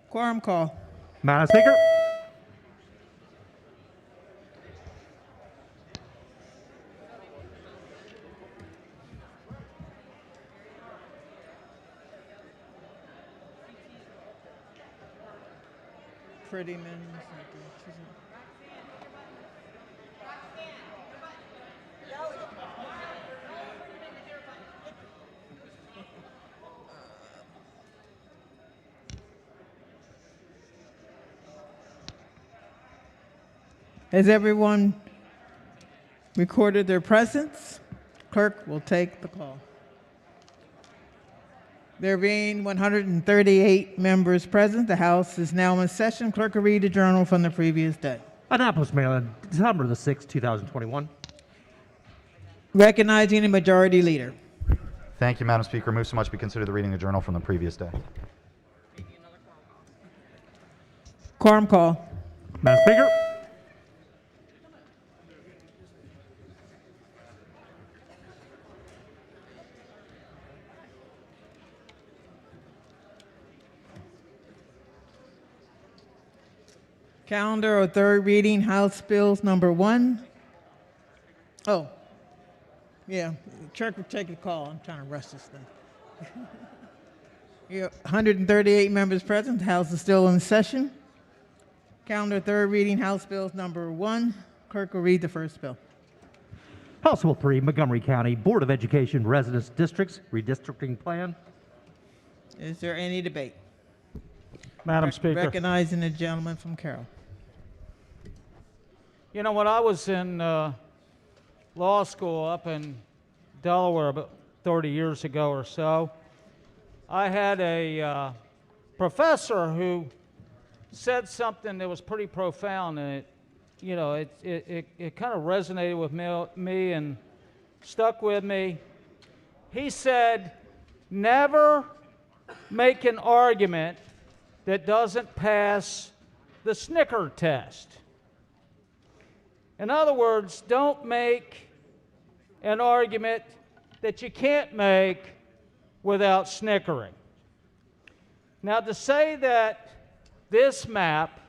Quorum call. Madam Speaker. Pretty men. Has everyone recorded their presence? Clerk will take the call. There being 138 members present, the House is now in session. Clerk will read the journal from the previous day. Annapolis, Maryland, December the 6th, 2021. Recognizing the majority leader. Thank you, Madam Speaker. Move so much be considered the reading of the journal from the previous day. Quorum call. Madam Speaker. Calendar of third reading, House Bills number 1. Oh, yeah, Clerk will take the call. I'm trying to rush this thing. 138 members present. The House is still in session. Calendar third reading, House Bills number 1. Clerk will read the first bill. House Bill 3, Montgomery County Board of Education Residence Districts Redistricting Plan. Is there any debate? Madam Speaker. Recognizing the gentleman from Carroll. You know, when I was in law school up in Delaware about 30 years ago or so, I had a professor who said something that was pretty profound, and it kind of resonated with me and stuck with me. He said, never make an argument that doesn't pass the Snicker test. In other words, don't make an argument that you can't make without snickering. Now, to say that this map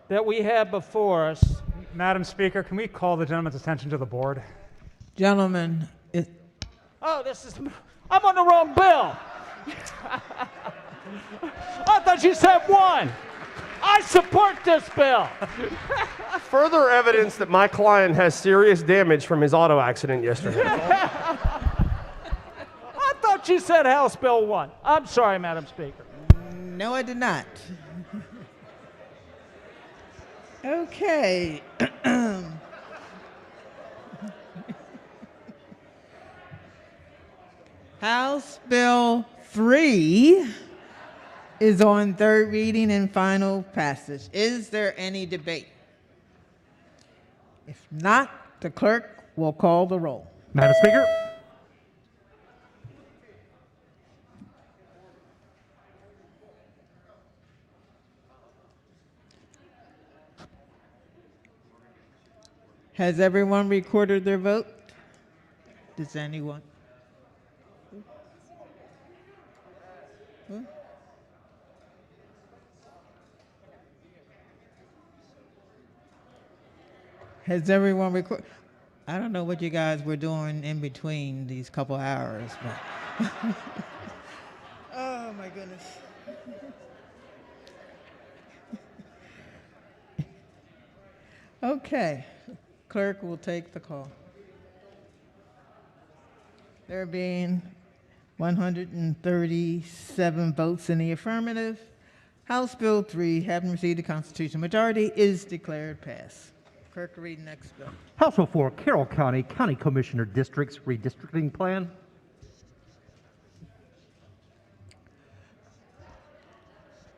that we have before us. Madam Speaker, can we call the gentleman's attention to the board? Gentlemen, Oh, I'm on the wrong bill. I thought you said 1. I support this bill. Further evidence that my client has serious damage from his auto accident yesterday. I thought you said House Bill 1. I'm sorry, Madam Speaker. no, I did not. Okay. House Bill 3 is on third reading and final passage. Is there any debate? If not, the clerk will call the roll. Madam Speaker. Has everyone recorded their vote? Does anyone? Has everyone recorded? I don't know what you guys were doing in between these couple hours, but oh my goodness. Okay, clerk will take the call. There being 137 votes in the affirmative, House Bill 3, having received the constitutional majority, is declared passed. Clerk will read the next bill. House Bill 4, Carroll County County Commissioner Districts Redistricting Plan.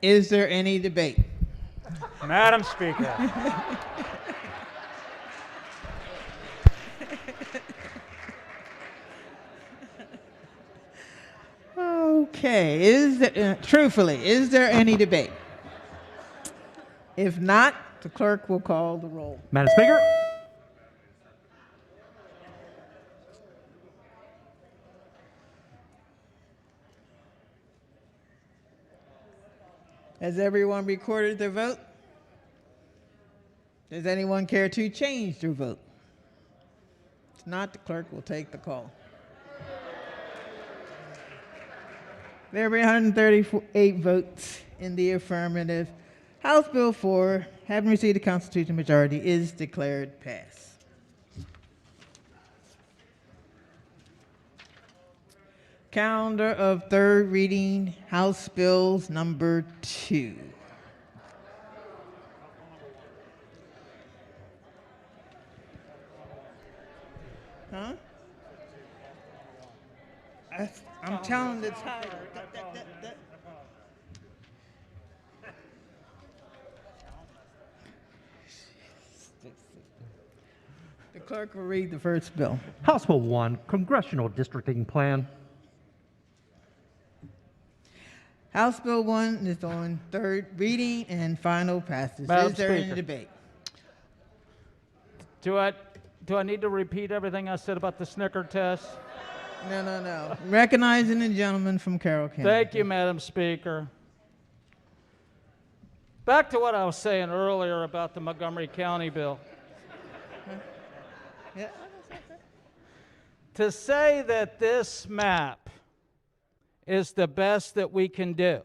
Is there any debate? Madam Speaker. Okay, truthfully, is there any debate? If not, the clerk will call the roll. Madam Speaker. Has everyone recorded their vote? Does anyone care to change their vote? If not, the clerk will take the call. There were 138 votes in the affirmative. House Bill 4, having received a constitutional majority, is declared passed. Calendar of third reading, House Bills number 2. Huh? I'm telling the title. The clerk will read the first bill. House Bill 1, Congressional Districting Plan. House Bill 1 is on third reading and final passage. Madam Is there any Speaker. debate? Do I need to repeat everything I said about the Snicker test? No. Recognizing the gentleman from Carroll County. Thank you, Madam Speaker. Back to what I was saying earlier about the Montgomery County bill. Yeah. To say that this map is the best that we can do,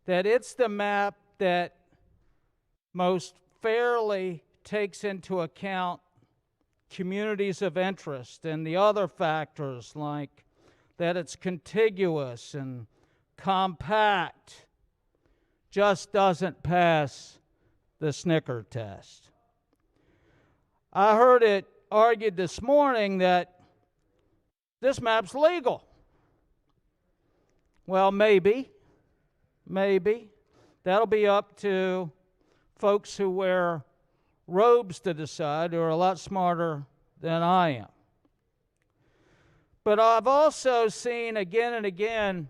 that it's the map that most fairly takes into account communities of interest and the other factors like that it's contiguous and compact, just doesn't pass the Snicker test. I heard it argued this morning that this map's legal. Well, maybe. That'll be up to folks who wear robes to decide, who are a lot smarter than I am. But I've also seen again and again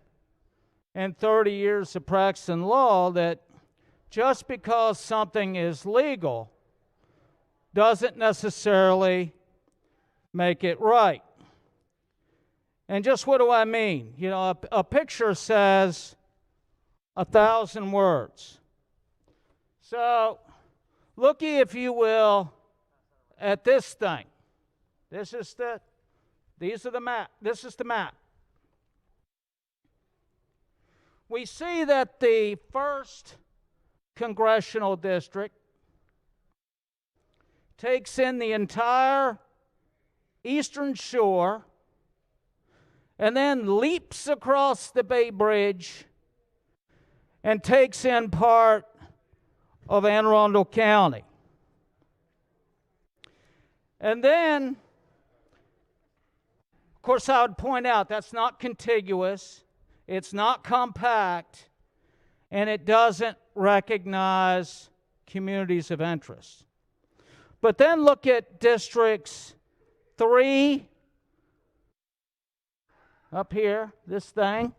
in 30 years of practicing law that just because something is legal doesn't necessarily make it right. And just what do I mean? You know, a picture says 1,000 words. So, looky, if you will, at this thing. This is the map. This is the map. We see that the first congressional district takes in the entire eastern shore and then leaps across the Bay Bridge and takes in part of Anne Arundel County. And then, of course, I would point out that's not contiguous, it's not compact, and it doesn't recognize communities of interest. But then look at districts 3, up here, this thing,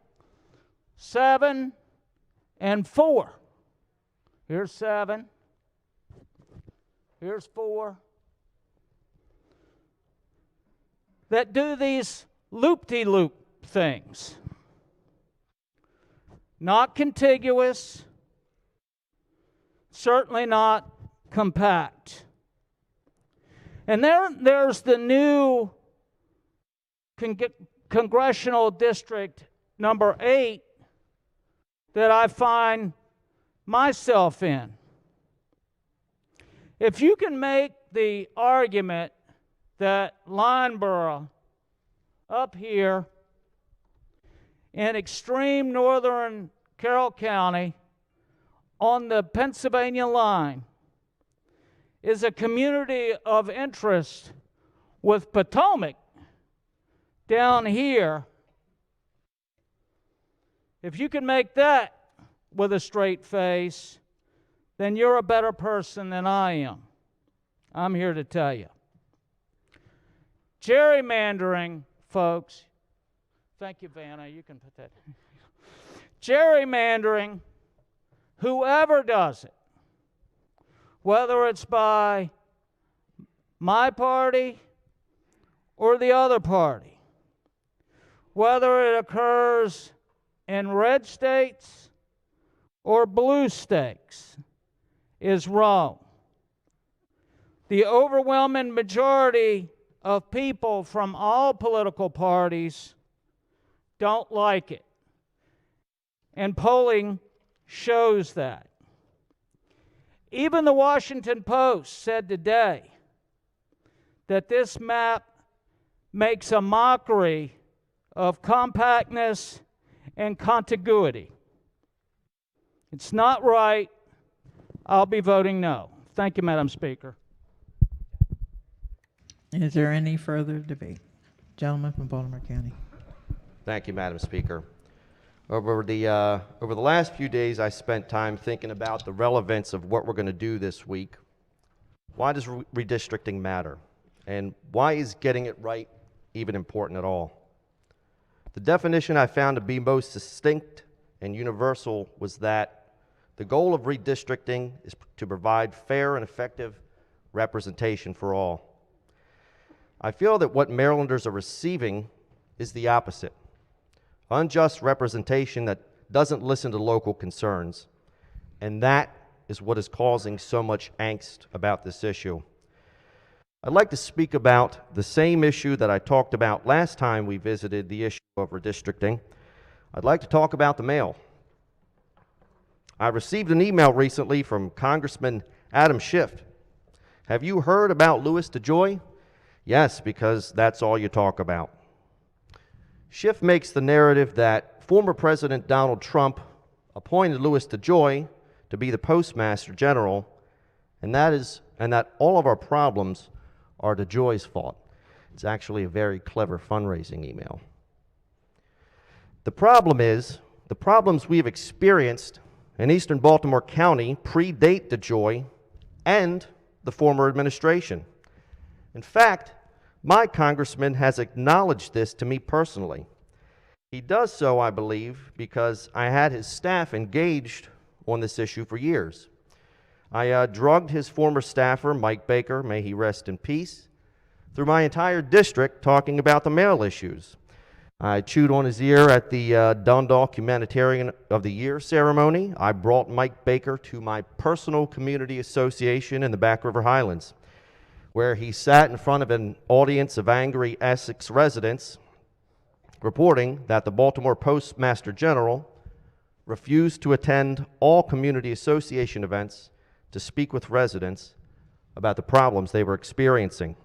7, and 4. Here's 7. Here's 4. That do these loop-de-loop things. Not contiguous, certainly not compact. And there's the new Congressional District number 8 that I find myself in. If you can make the argument that Lineborough up here in extreme northern Carroll County on the Pennsylvania line is a community of interest with Potomac down here, if you can make that with a straight face, then you're a better person than I am. I'm here to tell you. Gerrymandering, folks. Thank you, Vanna. You can put that. Gerrymandering, whoever does it, whether it's by my party or the other party, whether it occurs in red states or blue stakes is wrong. The overwhelming majority of people from all political parties don't like it. And polling shows that. Even the Washington Post said today that this map makes a mockery of compactness and contiguity. It's not right. I'll be voting no. Thank you, Madam Speaker. Is there any further debate? Gentleman from Baltimore County. Thank you, Madam Speaker. Over the last few days, I spent time thinking about the relevance of what we're going to do this week. Why does redistricting matter? And why is getting it right even important at all? The definition I found to be most succinct and universal was that the goal of redistricting is to provide fair and effective representation for all. I feel that what Marylanders are receiving is the opposite. Unjust representation that doesn't listen to local concerns. And that is what is causing so much angst about this issue. I'd like to speak about the same issue that I talked about last time we visited the issue of redistricting. I'd like to talk about the mail. I received an email recently from Congressman Adam Schiff. Have you heard about Louis DeJoy? Yes, because that's all you talk about. Schiff makes the narrative that former President Donald Trump appointed Louis DeJoy to be the Postmaster General, and that all of our problems are DeJoy's fault. It's actually a very clever fundraising email. The problem is, the problems we've experienced in eastern Baltimore County predate DeJoy and the former administration. In fact, my congressman has acknowledged this to me personally. He does so, I believe, because I had his staff engaged on this issue for years. I drugged his former staffer, Mike Baker, may he rest in peace, through my entire district talking about the mail issues. I chewed on his ear at the Dundalk Humanitarian of the Year ceremony. I brought Mike Baker to my personal community association in the Back River Highlands, where he sat in front of an audience of angry Essex residents reporting that the Baltimore Postmaster General refused to attend all community association events to speak with residents about the problems they were experiencing.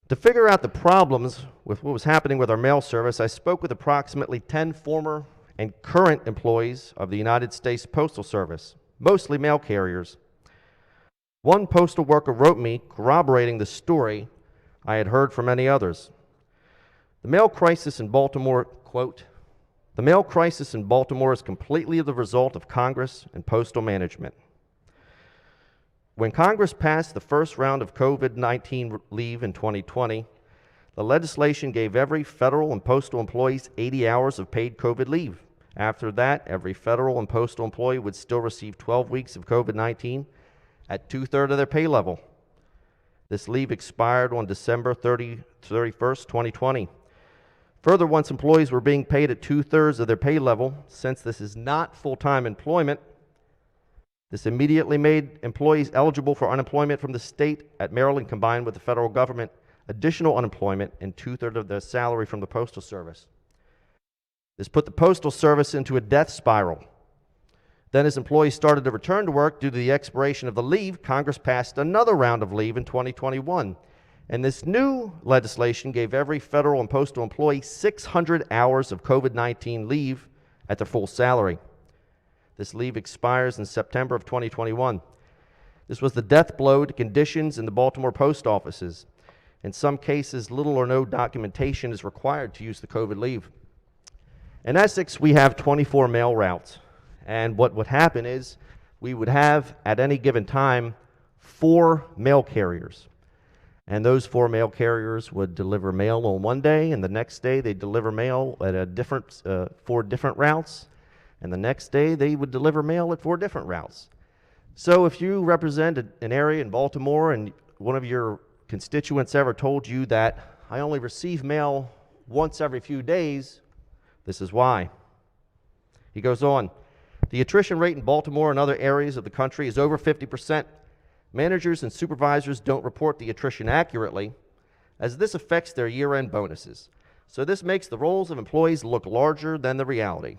To figure out the problems with what was happening with our mail service, I spoke with approximately 10 former and current employees of the United States Postal Service, mostly mail carriers. One postal worker wrote me corroborating the story I had heard from many others. The mail crisis in Baltimore, quote, "The mail crisis in Baltimore is completely the result of Congress and postal management. When Congress passed the first round of COVID-19 leave in 2020, the legislation gave every federal and postal employees 80 hours of paid COVID leave. After that, every federal and postal employee would still receive 12 weeks of COVID-19 at 2/3 of their pay level. This leave expired on December 31st, 2020. Further, once employees were being paid at 2/3 of their pay level, since this is not full-time employment, this immediately made employees eligible for unemployment from the state at Maryland combined with the federal government, additional unemployment, and 2/3 of their salary from the Postal Service. This put the Postal Service into a death spiral. Then as employees started to return to work due to the expiration of the leave, Congress passed another round of leave in 2021. And this new legislation gave every federal and postal employee 600 hours of COVID-19 leave at their full salary. This leave expires in September of 2021. This was the death blow to conditions in the Baltimore post offices. In some cases, little or no documentation is required to use the COVID leave. In Essex, we have 24 mail routes. And what would happen is we would have, at any given time, 4 mail carriers. And those 4 mail carriers would deliver mail on one day, and the next day they'd deliver mail at a different 4 different routes. And the next day, they would deliver mail at 4 different routes. So if you represent an area in Baltimore and one of your constituents ever told you that I only receive mail once every few days, this is why. He goes on, The attrition rate in Baltimore and other areas of the country is over 50%. Managers and supervisors don't report the attrition accurately, as this affects their year-end bonuses. So this makes the roles of employees look larger than the reality.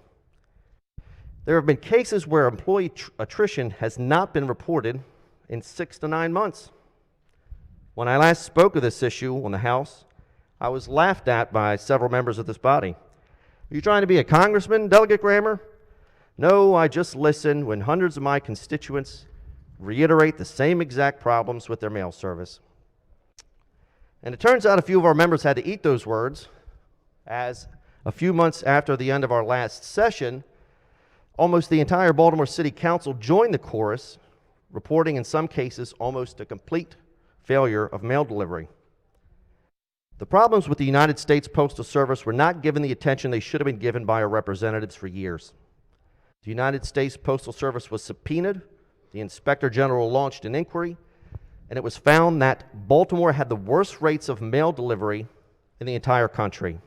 There have been cases where employee attrition has not been reported in 6 to 9 months. When I last spoke of this issue on the House, I was laughed at by several members of this body. Are you trying to be a congressman, Delegate Grammer? No, I just listen when hundreds of my constituents reiterate the same exact problems with their mail service. And it turns out a few of our members had to eat those words, as a few months after the end of our last session, almost the entire Baltimore City Council joined the chorus, reporting in some cases almost a complete failure of mail delivery. The problems with the United States Postal Service were not given the attention they should have been given by our representatives for years. The United States Postal Service was subpoenaed, the Inspector General launched an inquiry, and it was found that Baltimore had the worst rates of mail delivery in the entire country.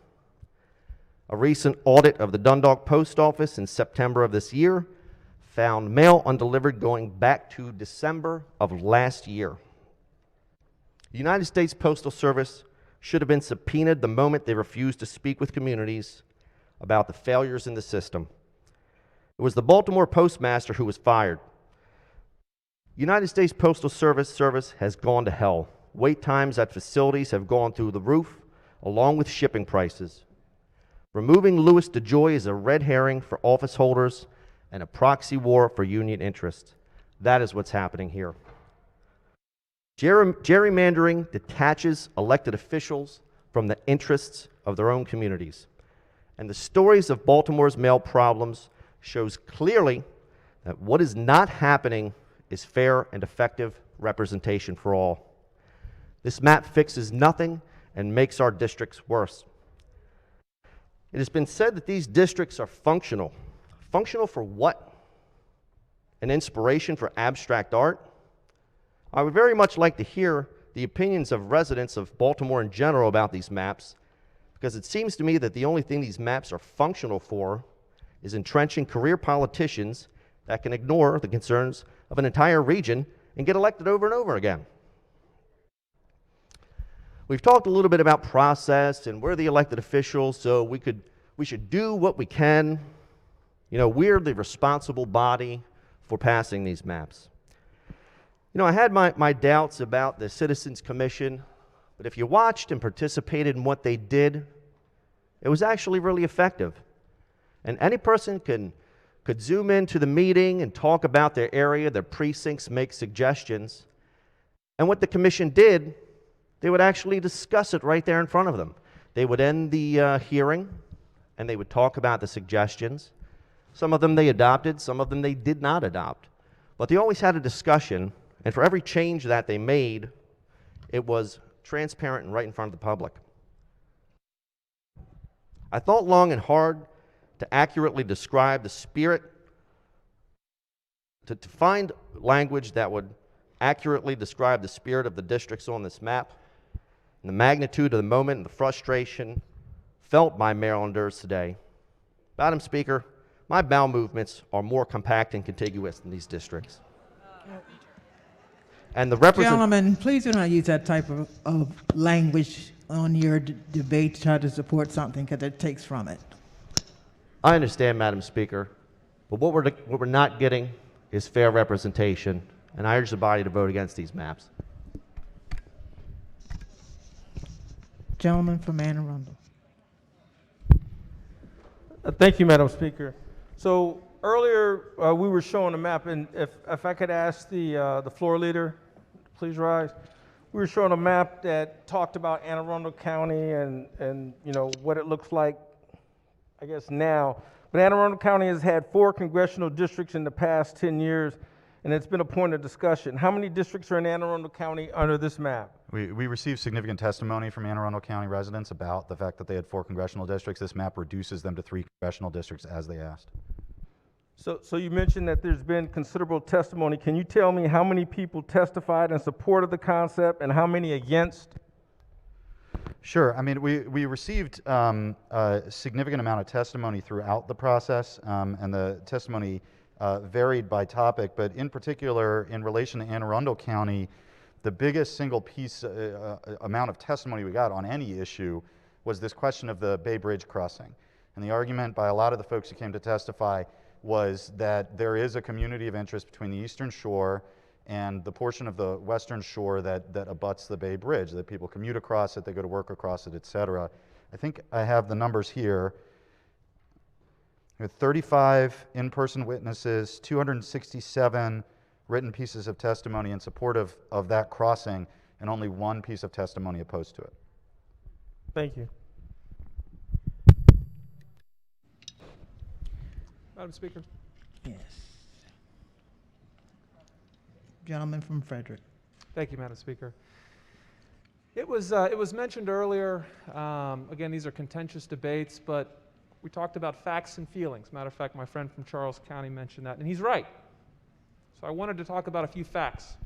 A recent audit of the Dundalk Post Office in September of this year found mail undelivered going back to December of last year. The United States Postal Service should have been subpoenaed the moment they refused to speak with communities about the failures in the system. It was the Baltimore postmaster who was fired. United States Postal Service has gone to hell. Wait times at facilities have gone through the roof, along with shipping prices. Removing Louis DeJoy is a red herring for office holders and a proxy war for union interests. That is what's happening here. Gerrymandering detaches elected officials from the interests of their own communities. And the stories of Baltimore's mail problems shows clearly that what is not happening is fair and effective representation for all. This map fixes nothing and makes our districts worse. It has been said that these districts are functional. Functional for what? An inspiration for abstract art? I would very much like to hear the opinions of residents of Baltimore in general about these maps, because it seems to me that the only thing these maps are functional for is entrenching career politicians that can ignore the concerns of an entire region and get elected over and over again. We've talked a little bit about process, and we're the elected officials, so we should do what we can. You know, we're the responsible body for passing these maps. You know, I had my doubts about the Citizens Commission, but if you watched and participated in what they did, it was actually really effective. And any person could zoom into the meeting and talk about their area, their precincts, make suggestions. And what the commission did, they would actually discuss it right there in front of them. They would end the hearing, and they would talk about the suggestions. Some of them they adopted, some of them they did not adopt. But they always had a discussion, and for every change that they made, it was transparent and right in front of the public. I thought long and hard to accurately describe the spirit, to find language that would accurately describe the spirit of the districts on this map, and the magnitude of the moment and the frustration felt by Marylanders today. Madam Speaker, my bowel movements are more compact and contiguous than these districts. And the Gentlemen, please do not use that type of language on your debate to try to support something, because it takes from it. I understand, Madam Speaker, but what we're not getting is fair representation, and I urge the body to vote against these maps. Gentleman from Anne Arundel. Thank you, Madam Speaker. So earlier we were showing a map, and if I could ask the floor leader, please rise. We were showing a map that talked about Anne Arundel County and you know what it looks like, I guess now. But Anne Arundel County has had 4 congressional districts in the past 10 years, and it's been a point of discussion. How many districts are in Anne Arundel County under this map? We received significant testimony from Anne Arundel County residents about the fact that they had 4 congressional districts. This map reduces them to 3 congressional districts as they asked. So you mentioned that there's been considerable testimony. Can you tell me how many people testified in support of the concept and how many against? Sure. I mean, we received a significant amount of testimony throughout the process, and the testimony varied by topic, but in particular, in relation to Anne Arundel County, the biggest single piece amount of testimony we got on any issue was this question of the Bay Bridge crossing. And the argument by a lot of the folks who came to testify was that there is a community of interest between the Eastern Shore and the portion of the Western Shore that abuts the Bay Bridge, that people commute across it, they go to work across it, et cetera. I think I have the numbers here. We have 35 in-person witnesses, 267 written pieces of testimony in support of that crossing, and only one piece of testimony opposed to it. Thank you. Madam Speaker. Yes. Gentleman from Frederick. Thank you, Madam Speaker. It was mentioned earlier, again, these are contentious debates, but we talked about facts and feelings. Matter of fact, my friend from Charles County mentioned that, and he's right. So I wanted to talk about a few facts.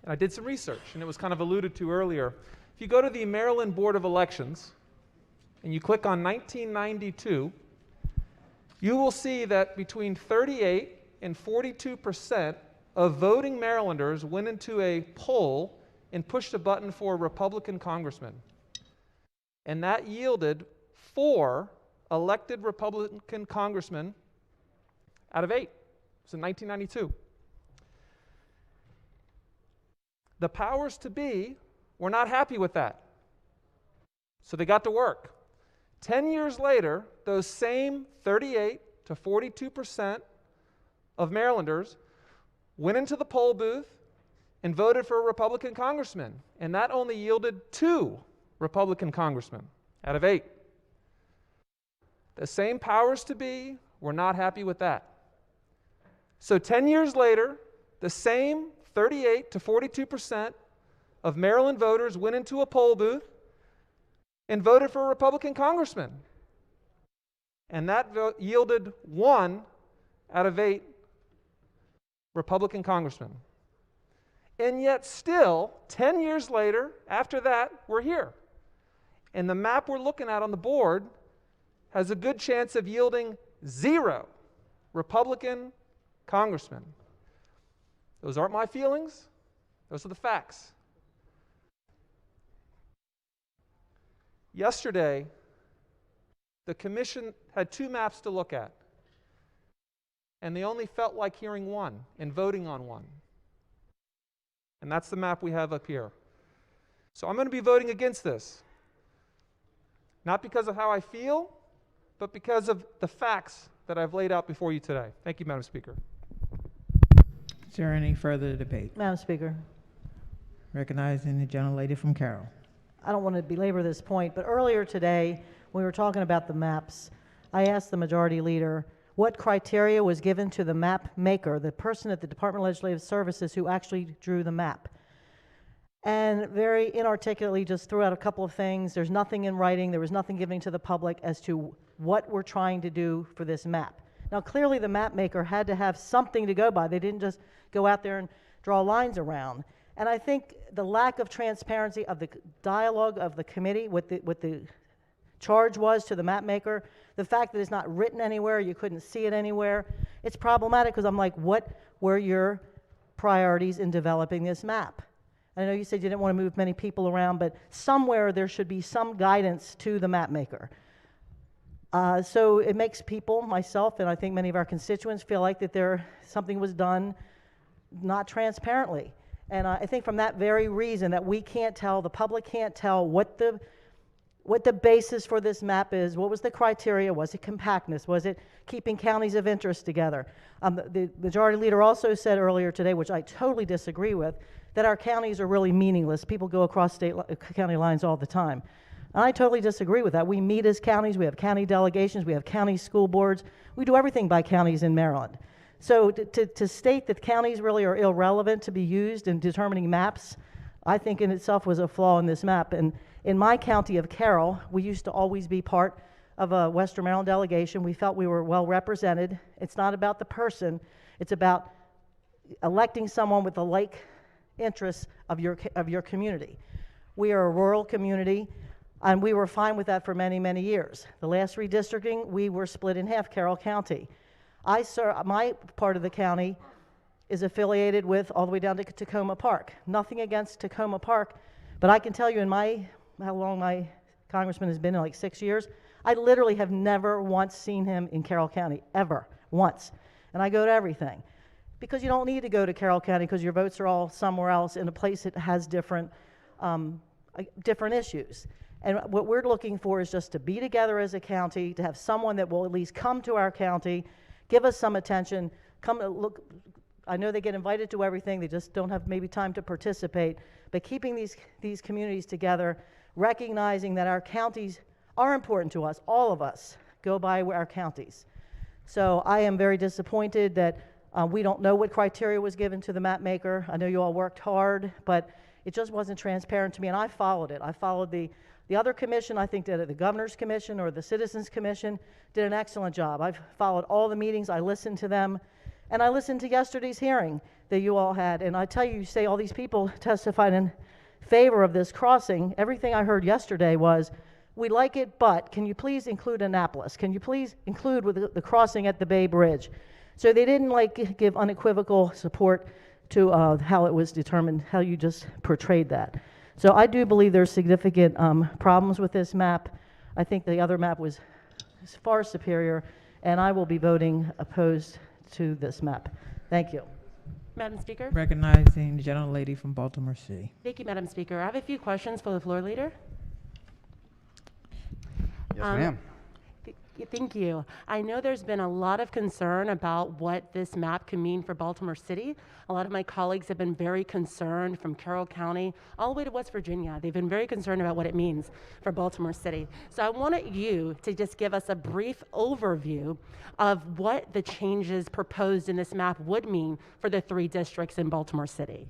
And I did some research, and it was kind of alluded to earlier. If you go to the Maryland Board of Elections, and you click on 1992, you will see that between 38 and 42% of voting Marylanders went into a poll and pushed a button for a Republican congressman. And that yielded 4 elected Republican congressmen out of 8. It's in 1992. The powers to be were not happy with that. So they got to work. 10 years later, those same 38 to 42% of Marylanders went into the poll booth and voted for a Republican congressman. And that only yielded 2 Republican congressmen out of 8. The same powers to be were not happy with that. So 10 years later, the same 38 to 42% of Maryland voters went into a poll booth and voted for a Republican congressman. And that vote yielded 1 out of 8 Republican congressmen. And yet still, 10 years later, after that, we're here. And the map we're looking at on the board has a good chance of yielding 0 Republican congressmen. Those aren't my feelings. Those are the facts. Yesterday, the commission had 2 maps to look at, and they only felt like hearing one and voting on one. And that's the map we have up here. So I'm going to be voting against this. Not because of how I feel, but because of the facts that I've laid out before you today. Thank you, Madam Speaker. Is there any further debate? Madam Speaker, Recognizing the gentlelady from Carroll. I don't want to belabor this point, but earlier today, when we were talking about the maps, I asked the majority leader what criteria was given to the map maker, the person at the Department of Legislative Services who actually drew the map. And very inarticulately just threw out a couple of things. There's nothing in writing, there was nothing given to the public as to what we're trying to do for this map. Now clearly the map maker had to have something to go by. They didn't just go out there and draw lines around. And I think the lack of transparency of the dialogue of the committee, what the charge was to the map maker, the fact that it's not written anywhere, you couldn't see it anywhere, it's problematic because I'm like, what were your priorities in developing this map? I know you said you didn't want to move many people around, but somewhere there should be some guidance to the map maker. So it makes people, myself, and I think many of our constituents feel like that something was done not transparently. And I think from that very reason that we can't tell, the public can't tell what the basis for this map is, what was the criteria, was it compactness, was it keeping counties of interest together? The majority leader also said earlier today, which I totally disagree with, that our counties are really meaningless. People go across county lines all the time. And I totally disagree with that. We meet as counties, we have county delegations, we have county school boards, we do everything by counties in Maryland. So to state that counties really are irrelevant to be used in determining maps, I think in itself was a flaw in this map. And in my county of Carroll, we used to always be part of a Western Maryland delegation. We felt we were well represented. It's not about the person, it's about electing someone with the like interests of your community. We are a rural community, and we were fine with that for many, many years. The last redistricting, we were split in half, Carroll County. My part of the county is affiliated with all the way down to Tacoma Park. Nothing against Tacoma Park, but I can tell you how long my congressman has been, like 6 years, I literally have never once seen him in Carroll County, ever, once. And I go to everything. Because you don't need to go to Carroll County because your votes are all somewhere else in a place that has different issues. And what we're looking for is just to be together as a county, to have someone that will at least come to our county, give us some attention, come to look. I know they get invited to everything, they just don't have maybe time to participate, but keeping these communities together, recognizing that our counties are important to us, all of us go by our counties. So I am very disappointed that we don't know what criteria was given to the map maker. I know you all worked hard, but it just wasn't transparent to me, and I followed it. I followed the other commission, I think that the Governor's Commission or the Citizens Commission did an excellent job. I've followed all the meetings, I listened to them, and I listened to yesterday's hearing that you all had, and I tell you, you say all these people testified in favor of this crossing. Everything I heard yesterday was, we like it, but can you please include Annapolis? Can you please include with the crossing at the Bay Bridge? So they didn't give unequivocal support to how it was determined, how you just portrayed that. So I do believe there's significant problems with this map. I think the other map was far superior, and I will be voting opposed to this map. Thank you. Madam Speaker. Recognizing the gentlelady from Baltimore City. Thank you, Madam Speaker. I have a few questions for the floor leader. Yes, ma'am. Thank you. I know there's been a lot of concern about what this map can mean for Baltimore City. A lot of my colleagues have been very concerned from Carroll County all the way to West Virginia. They've been very concerned about what it means for Baltimore City. So I wanted you to just give us a brief overview of what the changes proposed in this map would mean for the 3 districts in Baltimore City.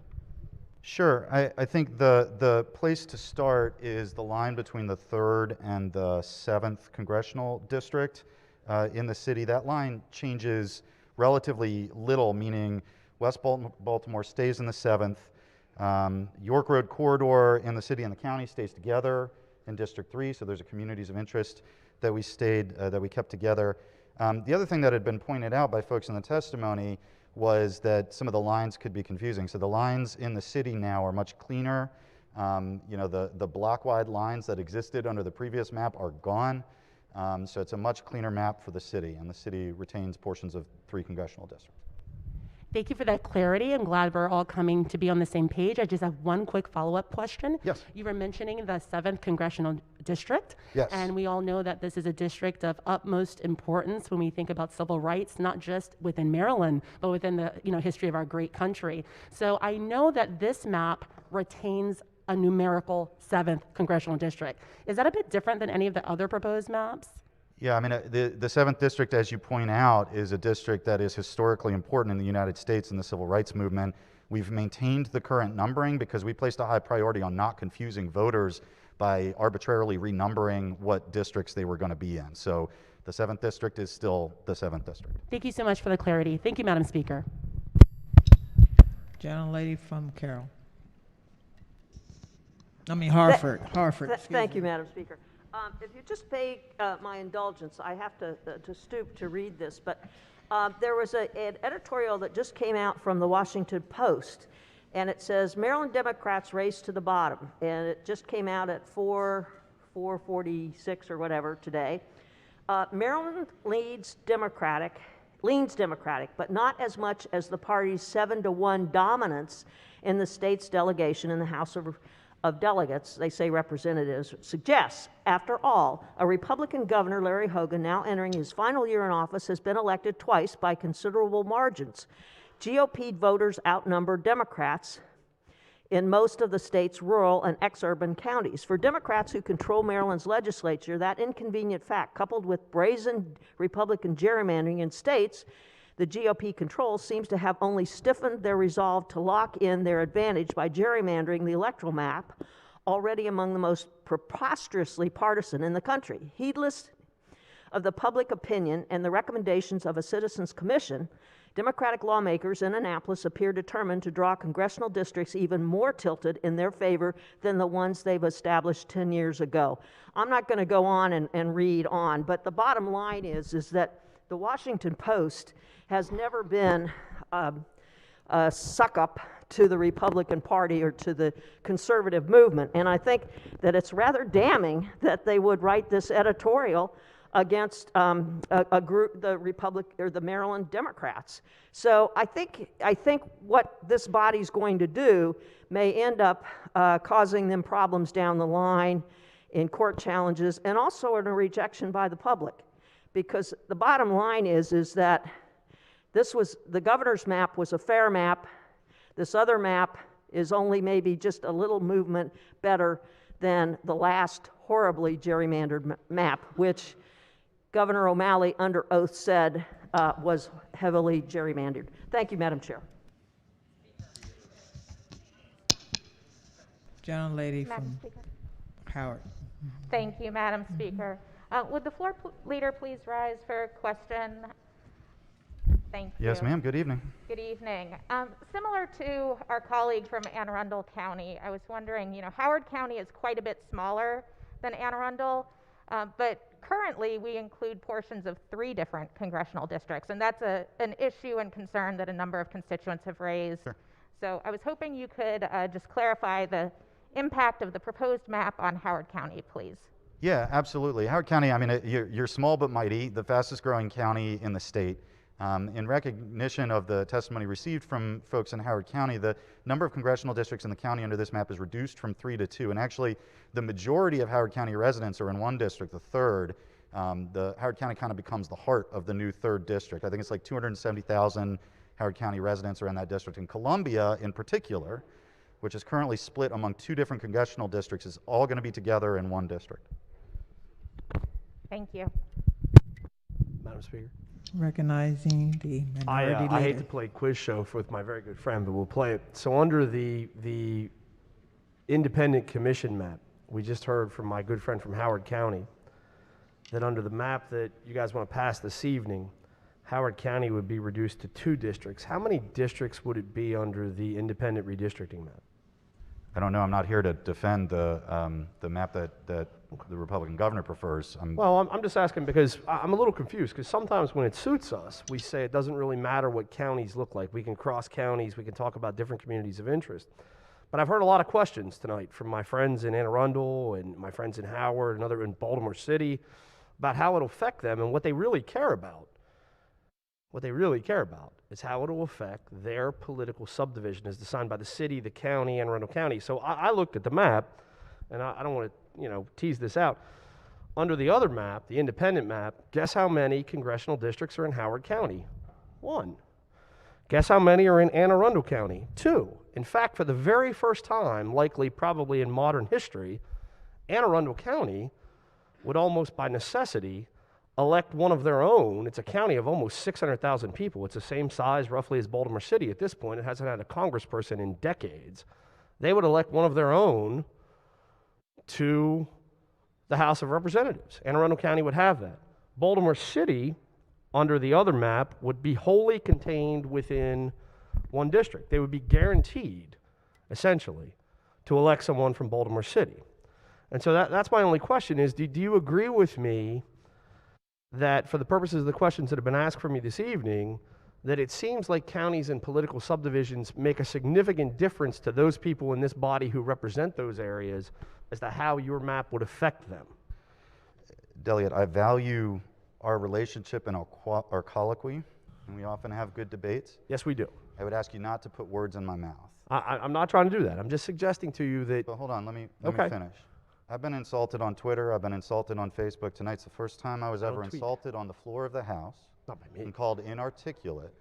Sure. I think the place to start is the line between the 3rd and the 7th congressional district in the city. That line changes relatively little, meaning West Baltimore stays in the 7th. York Road corridor in the city and the county stays together in District 3, so there's a communities of interest that we kept together. The other thing that had been pointed out by folks in the testimony was that some of the lines could be confusing. So the lines in the city now are much cleaner. The block-wide lines that existed under the previous map are gone. So it's a much cleaner map for the city, and the city retains portions of 3 congressional districts. Thank you for that clarity. I'm glad we're all coming to be on the same page. I just have one quick follow-up question. Yes. You were mentioning the 7th Congressional District. Yes. And we all know that this is a district of utmost importance when we think about civil rights, not just within Maryland, but within the history of our great country. So I know that this map retains a numerical 7th Congressional District. Is that a bit different than any of the other proposed maps? Yeah, I mean, the 7th District, as you point out, is a district that is historically important in the United States in the civil rights movement. We've maintained the current numbering because we placed a high priority on not confusing voters by arbitrarily renumbering what districts they were going to be in. So the 7th District is still the 7th District. Thank you so much for the clarity. Thank you, Madam Speaker. Gentlelady from Carroll. Hartford. Thank you, Madam Speaker. If you just pay my indulgence, I have to stoop to read this, but there was an editorial that just came out from the Washington Post, and it says, Maryland Democrats race to the bottom, and it just came out at 4:46 or whatever today. Maryland leans Democratic, but not as much as the party's 7-1 dominance in the state's delegation in the House of Delegates, they say representatives, suggests. After all, a Republican governor, Larry Hogan, now entering his final year in office, has been elected twice by considerable margins. GOP voters outnumber Democrats in most of the state's rural and exurban counties. For Democrats who control Maryland's legislature, that inconvenient fact, coupled with brazen Republican gerrymandering in states the GOP control, seems to have only stiffened their resolve to lock in their advantage by gerrymandering the electoral map, already among the most preposterously partisan in the country. Heedless of the public opinion and the recommendations of a citizens commission, Democratic lawmakers in Annapolis appear determined to draw congressional districts even more tilted in their favor than the ones they've established 10 years ago. I'm not going to go on and read on, but the bottom line is that the Washington Post has never been a suck-up to the Republican Party or to the conservative movement. And I think that it's rather damning that they would write this editorial against a group, the the Maryland Democrats. So I think what this body's going to do may end up causing them problems down the line in court challenges and also in a rejection by the public. Because the bottom line is that the governor's map was a fair map. This other map is only maybe just a little movement better than the last horribly gerrymandered map, which Governor O'Malley under oath said was heavily gerrymandered. Thank you, Madam Chair. Gentlelady Madam from Speaker. Howard. Thank you, Madam Speaker. Would the floor leader please rise for a question? Thank you. Yes, ma'am. Good evening. Good evening. Similar to our colleague from Anne Arundel County, I was wondering, Howard County is quite a bit smaller than Anne Arundel, but currently we include portions of 3 different congressional districts, and that's an issue and concern that a number of constituents have raised. Sure. So I was hoping you could just clarify the impact of the proposed map on Howard County, please. Yeah, absolutely. Howard County, I mean, you're small but mighty, the fastest growing county in the state. In recognition of the testimony received from folks in Howard County, the number of congressional districts in the county under this map is reduced from 3 to 2. And actually, the majority of Howard County residents are in one district, the 3rd. The Howard County kind of becomes the heart of the new 3rd district. I think it's like 270,000 Howard County residents are in that district. And Columbia, in particular, which is currently split among 2 different congressional districts, is all going to be together in one district. Thank you. Madam Speaker. Recognizing the minority leader. I hate to play quiz show with my very good friend, but we'll play it. So under the independent commission map, we just heard from my good friend from Howard County that under the map that you guys want to pass this evening, Howard County would be reduced to 2 districts. How many districts would it be under the independent redistricting map? I don't know. I'm not here to defend the map that the Republican governor prefers. Well, I'm just asking because I'm a little confused because sometimes when it suits us, we say it doesn't really matter what counties look like. We can cross counties. We can talk about different communities of interest. But I've heard a lot of questions tonight from my friends in Anne Arundel and my friends in Howard and other in Baltimore City about how it'll affect them and what they really care about. What they really care about is how it will affect their political subdivision as defined by the city, the county, and Arundel County. So I looked at the map, and I don't want to tease this out. Under the other map, the independent map, guess how many congressional districts are in Howard County? 1. Guess how many are in Anne Arundel County? 2. In fact, for the very first time, likely probably in modern history, Anne Arundel County would almost by necessity elect one of their own. It's a county of almost 600,000 people. It's the same size roughly as Baltimore City at this point. It hasn't had a congressperson in decades. They would elect one of their own to the House of Representatives. Anne Arundel County would have that. Baltimore City, under the other map, would be wholly contained within one district. They would be guaranteed, essentially, to elect someone from Baltimore City. And so that's my only question is, do you agree with me that for the purposes of the questions that have been asked from me this evening, that it seems like counties and political subdivisions make a significant difference to those people in this body who represent those areas as to how your map would affect them? Deliot, I value our relationship and our colloquy, and we often have good debates. Yes, we do. I would ask you not to put words in my mouth. I'm not trying to do that. I'm just suggesting to you that... But hold on, let me Okay. finish. I've been insulted on Twitter. I've been insulted on Facebook. Tonight's the first time I was ever insulted on the floor of the House. Not by me. And called inarticulate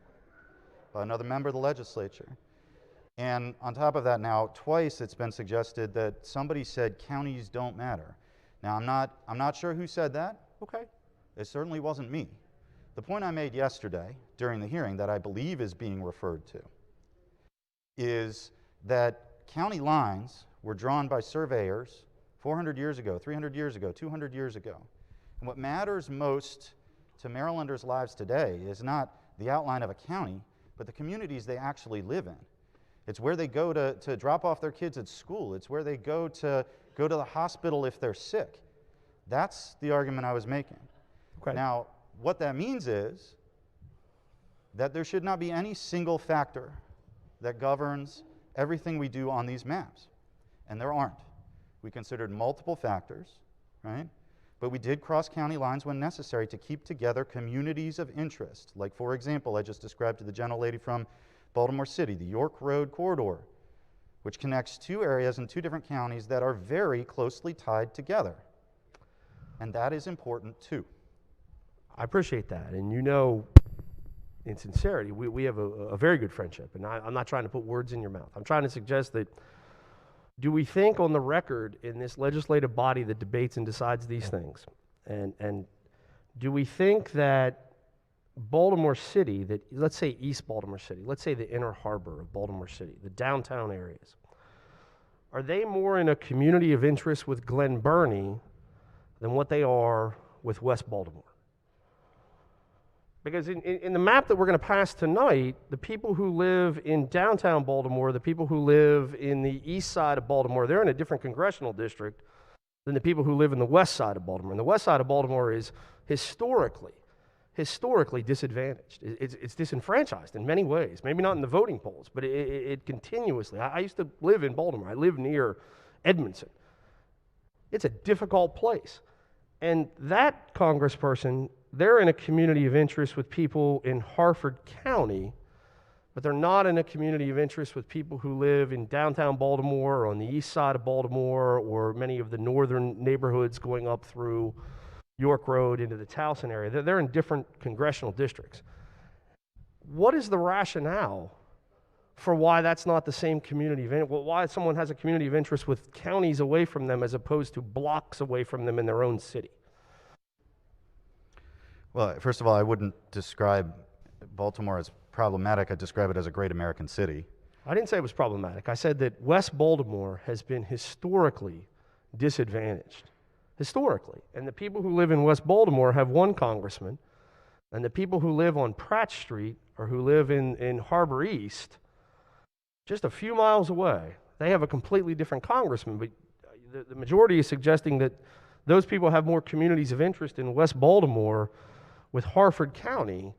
by another member of the legislature. And on top of that now, twice it's been suggested that somebody said counties don't matter. Now, I'm not sure who said that. Okay. It certainly wasn't me. The point I made yesterday during the hearing that I believe is being referred to is that county lines were drawn by surveyors 400 years ago, 300 years ago, 200 years ago. And what matters most to Marylanders' lives today is not the outline of a county, but the communities they actually live in. It's where they go to drop off their kids at school. It's where they go to the hospital if they're sick. That's the argument I was making. Okay. Now, what that means is that there should not be any single factor that governs everything we do on these maps. And there aren't. We considered multiple factors, right? But we did cross county lines when necessary to keep together communities of interest. Like, for example, I just described to the gentlelady from Baltimore City, the York Road corridor, which connects two areas in two different counties that are very closely tied together. And that is important too. I appreciate that. And you know, in sincerity, we have a very good friendship. And I'm not trying to put words in your mouth. I'm trying to suggest that, do we think on the record in this legislative body that debates and decides these things, and do we think that Baltimore City, that let's say East Baltimore City, let's say the inner harbor of Baltimore City, the downtown areas, are they more in a community of interest with Glen Burnie than what they are with West Baltimore? Because in the map that we're going to pass tonight, the people who live in downtown Baltimore, the people who live in the east side of Baltimore, they're in a different congressional district than the people who live in the west side of Baltimore. And the west side of Baltimore is historically disadvantaged. It's disenfranchised in many ways. Maybe not in the voting polls, but it continuously. I used to live in Baltimore. I live near Edmondson. It's a difficult place. And that congressperson, they're in a community of interest with people in Harford County, but they're not in a community of interest with people who live in downtown Baltimore or on the east side of Baltimore or many of the northern neighborhoods going up through York Road into the Towson area. They're in different congressional districts. What is the rationale for why that's not the same community of interest? Well, why someone has a community of interest with counties away from them as opposed to blocks away from them in their own city? Well, first of all, I wouldn't describe Baltimore as problematic. I'd describe it as a great American city. I didn't say it was problematic. I said that West Baltimore has been historically disadvantaged. Historically. And the people who live in West Baltimore have one congressman, and the people who live on Pratt Street or who live in Harbor East, just a few miles away, they have a completely different congressman. But the majority is suggesting that those people have more communities of interest in West Baltimore with Harford County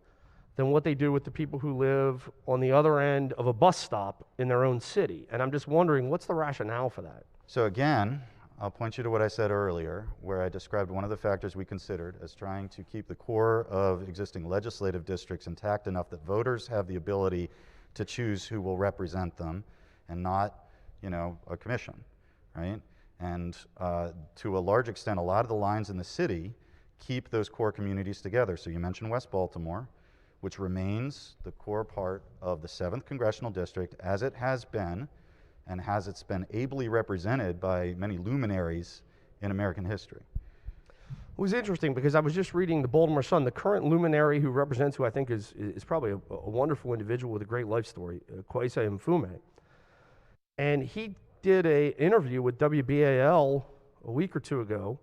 than what they do with the people who live on the other end of a bus stop in their own city. And I'm just wondering, what's the rationale for that? So again, I'll point you to what I said earlier, where I described one of the factors we considered as trying to keep the core of existing legislative districts intact enough that voters have the ability to choose who will represent them and not, a commission, right? And to a large extent, a lot of the lines in the city keep those core communities together. So you mentioned West Baltimore, which remains the core part of the 7th Congressional District as it has been, and has it's been ably represented by many luminaries in American history. It was interesting because I was just reading the Baltimore Sun, the current luminary who represents who I think is probably a wonderful individual with a great life story, Kwesi Mfume. And he did an interview with WBAL a week or two ago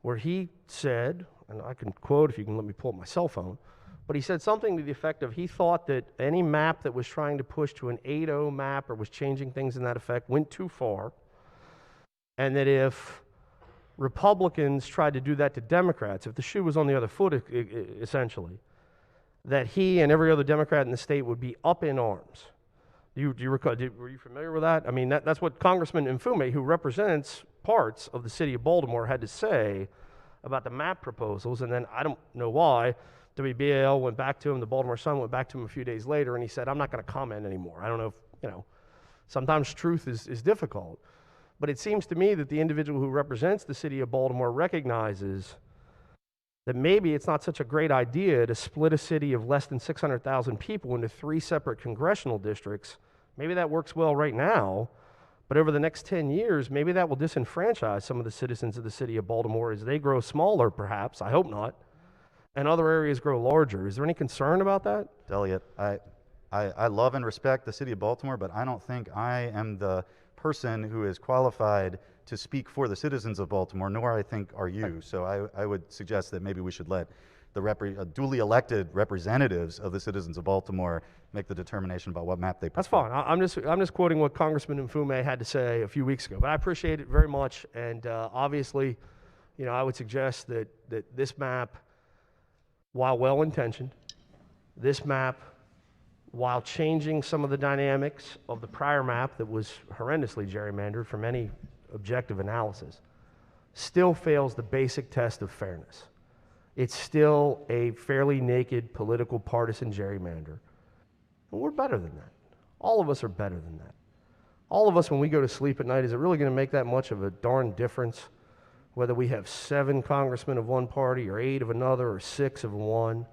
where he said, and I can quote if you can let me pull up my cell phone, but he said something to the effect of he thought that any map that was trying to push to an 8-0 map or was changing things in that effect went too far, and that if Republicans tried to do that to Democrats, if the shoe was on the other foot, essentially, that he and every other Democrat in the state would be up in arms. Do you recall, were you familiar with that? I mean, that's what Congressman Mfume, who represents parts of the city of Baltimore, had to say about the map proposals, and then I don't know why, WBAL went back to him, the Baltimore Sun went back to him a few days later, and he said, I'm not going to comment anymore. I don't know if, sometimes truth is difficult. But it seems to me that the individual who represents the city of Baltimore recognizes that maybe it's not such a great idea to split a city of less than 600,000 people into 3 separate congressional districts. Maybe that works well right now, but over the next 10 years, maybe that will disenfranchise some of the citizens of the city of Baltimore as they grow smaller, perhaps, I hope not, and other areas grow larger. Is there any concern about that? Elliot, I love and respect the city of Baltimore, but I don't think I am the person who is qualified to speak for the citizens of Baltimore, nor I think are you. So I would suggest that maybe we should let the duly elected representatives of the citizens of Baltimore make the determination about what map they prefer. That's fine. I'm just quoting what Congressman Mfume had to say a few weeks ago. But I appreciate it very much, and obviously, I would suggest that this map while well-intentioned, this map, while changing some of the dynamics of the prior map that was horrendously gerrymandered from any objective analysis, still fails the basic test of fairness. It's still a fairly naked political partisan gerrymander. And we're better than that. All of us are better than that. All of us, when we go to sleep at night, is it really going to make that much of a darn difference whether we have 7 congressmen of one party or 8 of another or 6 of one?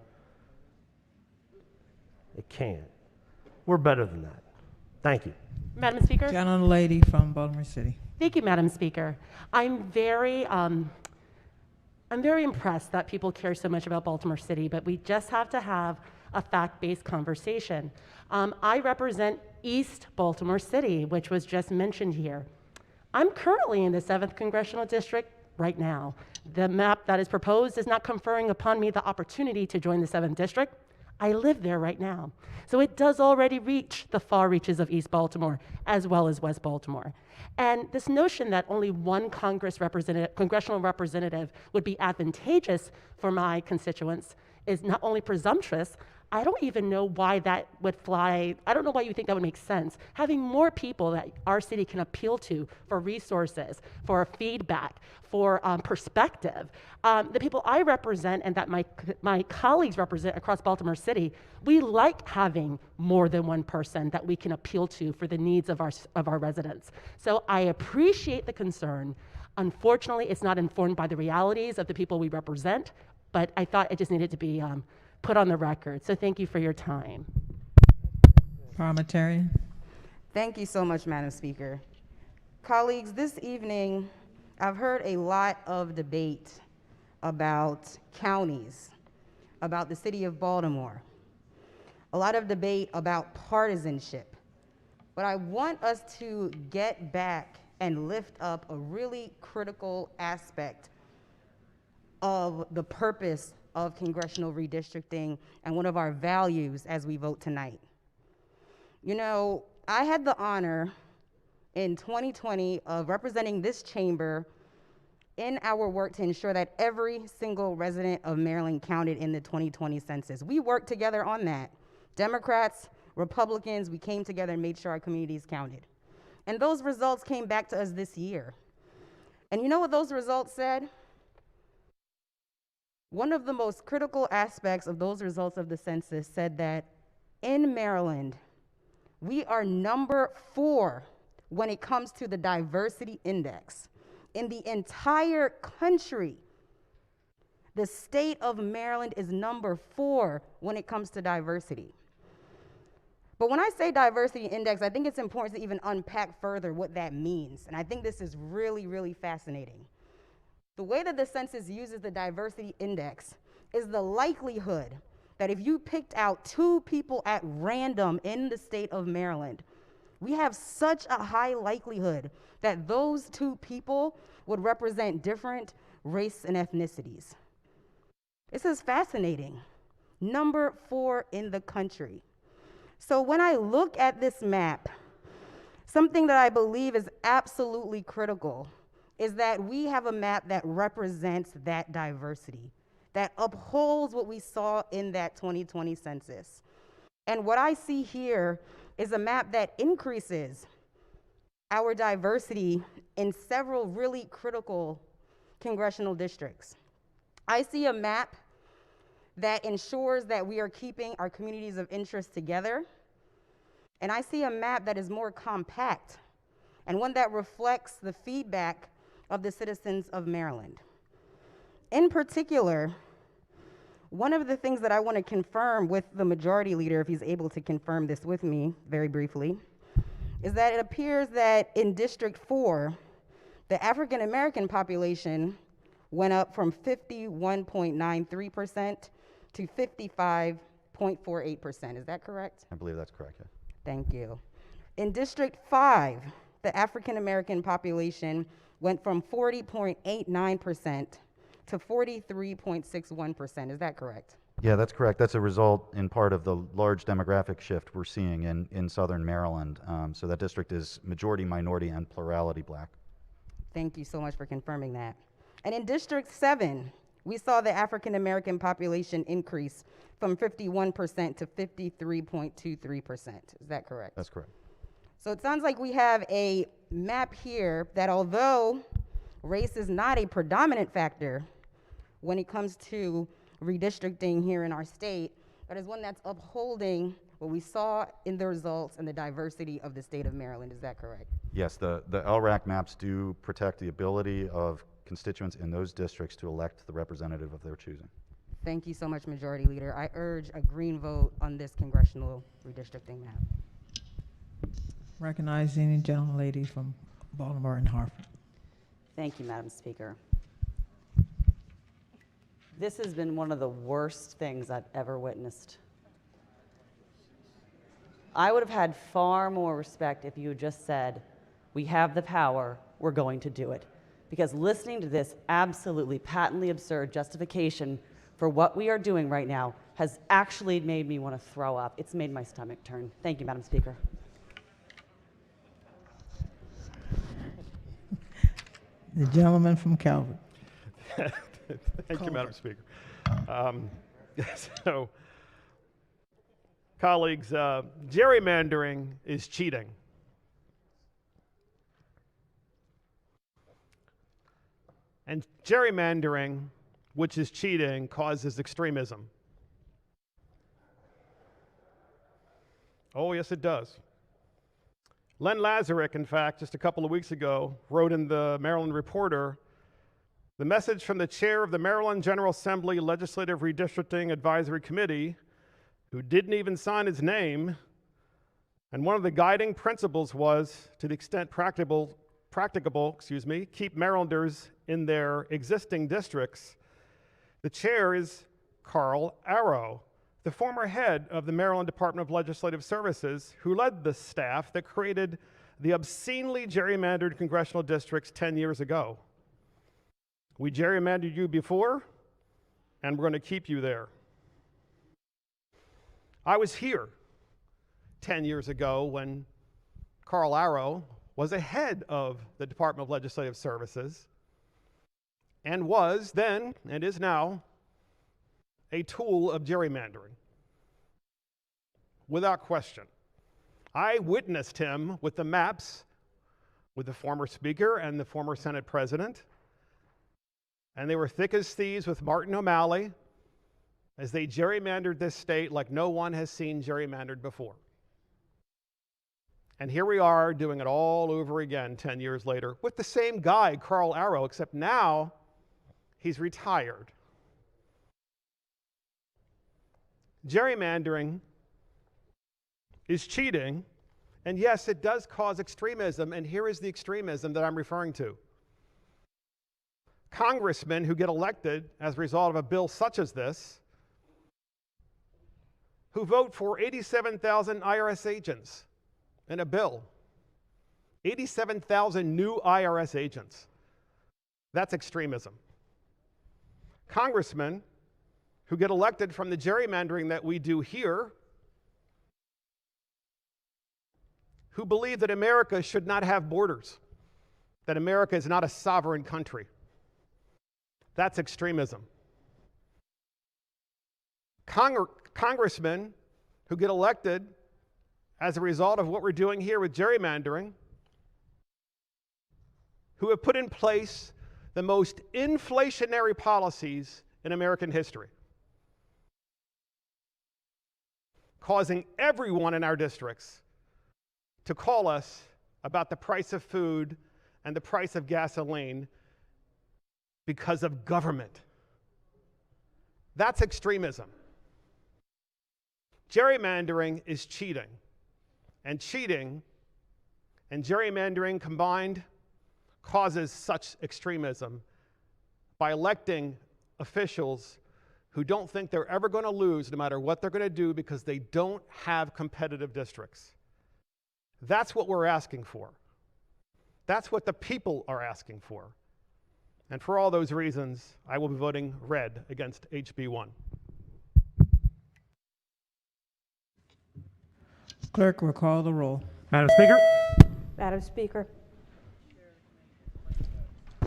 It can't. We're better than that. Thank you. Madam Speaker? Gentlelady from Baltimore City. Thank you, Madam Speaker. I'm very impressed that people care so much about Baltimore City, but we just have to have a fact-based conversation. I represent East Baltimore City, which was just mentioned here. I'm currently in the 7th Congressional District right now. The map that is proposed is not conferring upon me the opportunity to join the 7th District. I live there right now. So it does already reach the far reaches of East Baltimore as well as West Baltimore. And this notion that only one congressional representative would be advantageous for my constituents is not only presumptuous, I don't even know why that would fly. I don't know why you think that would make sense. Having more people that our city can appeal to for resources, for feedback, for perspective. The people I represent and that my colleagues represent across Baltimore City, we like having more than one person that we can appeal to for the needs of our residents. So I appreciate the concern. Unfortunately, it's not informed by the realities of the people we represent, but I thought it just needed to be put on the record. So thank you for your time. Parliamentarian. Thank you so much, Madam Speaker. Colleagues, this evening, I've heard a lot of debate about counties, about the city of Baltimore, a lot of debate about partisanship. But I want us to get back and lift up a really critical aspect of the purpose of congressional redistricting and one of our values as we vote tonight. You know, I had the honor in 2020 of representing this chamber in our work to ensure that every single resident of Maryland counted in the 2020 census. We worked together on that. Democrats, Republicans, we came together and made sure our communities counted. And those results came back to us this year. And you know what those results said? One of the most critical aspects of those results of the census said that in Maryland, we are number 4 when it comes to the diversity index. In the entire country, the state of Maryland is number 4 when it comes to diversity. But when I say diversity index, I think it's important to even unpack further what that means. And I think this is really, really fascinating. The way that the census uses the diversity index is the likelihood that if you picked out 2 people at random in the state of Maryland, we have such a high likelihood that those 2 people would represent different race and ethnicities. This is fascinating. Number 4 in the country. So when I look at this map, something that I believe is absolutely critical is that we have a map that represents that diversity, that upholds what we saw in that 2020 census. And what I see here is a map that increases our diversity in several really critical congressional districts. I see a map that ensures that we are keeping our communities of interest together. And I see a map that is more compact and one that reflects the feedback of the citizens of Maryland. In particular, one of the things that I want to confirm with the majority leader, if he's able to confirm this with me very briefly, is that it appears that in District 4, the African American population went up from 51.93% to 55.48%. Is that correct? I believe that's correct, yeah. Thank you. In District 5, the African American population went from 40.89% to 43.61%. Is that correct? Yeah, that's correct. That's a result in part of the large demographic shift we're seeing in southern Maryland. So that district is majority minority and plurality black. Thank you so much for confirming that. And in District 7, we saw the African American population increase from 51% to 53.23%. Is that correct? That's correct. So it sounds like we have a map here that, although race is not a predominant factor when it comes to redistricting here in our state, but is one that's upholding what we saw in the results and the diversity of the state of Maryland. Is that correct? Yes, the LRAC maps do protect the ability of constituents in those districts to elect the representative of their choosing. Thank you so much, Majority Leader. I urge a green vote on this congressional redistricting map. Recognizing the gentlelady from Baltimore and Hartford. Thank you, Madam Speaker. This has been one of the worst things I've ever witnessed. I would have had far more respect if you had just said, we have the power, we're going to do it. Because listening to this absolutely patently absurd justification for what we are doing right now has actually made me want to throw up. It's made my stomach turn. Thank you, Madam Speaker. The gentleman from Calvert. Thank you, Madam Speaker. So, colleagues, gerrymandering is cheating. And gerrymandering, which is cheating, causes extremism. Oh, yes, it does. Len Lazarick, in fact, just a couple of weeks ago, wrote in the Maryland Reporter, the message from the chair of the Maryland General Assembly Legislative Redistricting Advisory Committee, who didn't even sign his name, and one of the guiding principles was, to the extent practicable, keep Marylanders in their existing districts. The chair is Carl Arrow, the former head of the Maryland Department of Legislative Services, who led the staff that created the obscenely gerrymandered congressional districts 10 years ago. We gerrymandered you before, and we're going to keep you there. I was here 10 years ago when Carl Arrow was a head of the Department of Legislative Services and was then, and is now, a tool of gerrymandering. Without question. I witnessed him with the maps with the former Speaker and the former Senate President, and they were thick as thieves with Martin O'Malley as they gerrymandered this state like no one has seen gerrymandered before. And here we are doing it all over again 10 years later with the same guy, Carl Arrow, except now he's retired. Gerrymandering is cheating, and yes, it does cause extremism, and here is the extremism that I'm referring to. Congressmen who get elected as a result of a bill such as this, who vote for 87,000 IRS agents in a bill. 87,000 new IRS agents. That's extremism. Congressmen who get elected from the gerrymandering that we do here, who believe that America should not have borders, that America is not a sovereign country. That's extremism. Congressmen who get elected as a result of what we're doing here with gerrymandering, who have put in place the most inflationary policies in American history, causing everyone in our districts to call us about the price of food and the price of gasoline because of government. That's extremism. Gerrymandering is cheating. And cheating and gerrymandering combined causes such extremism by electing officials who don't think they're ever going to lose no matter what they're going to do because they don't have competitive districts. That's what we're asking for. That's what the people are asking for. And for all those reasons, I will be voting red against HB 1. Clerk will call the roll. Madam Speaker. Madam Speaker.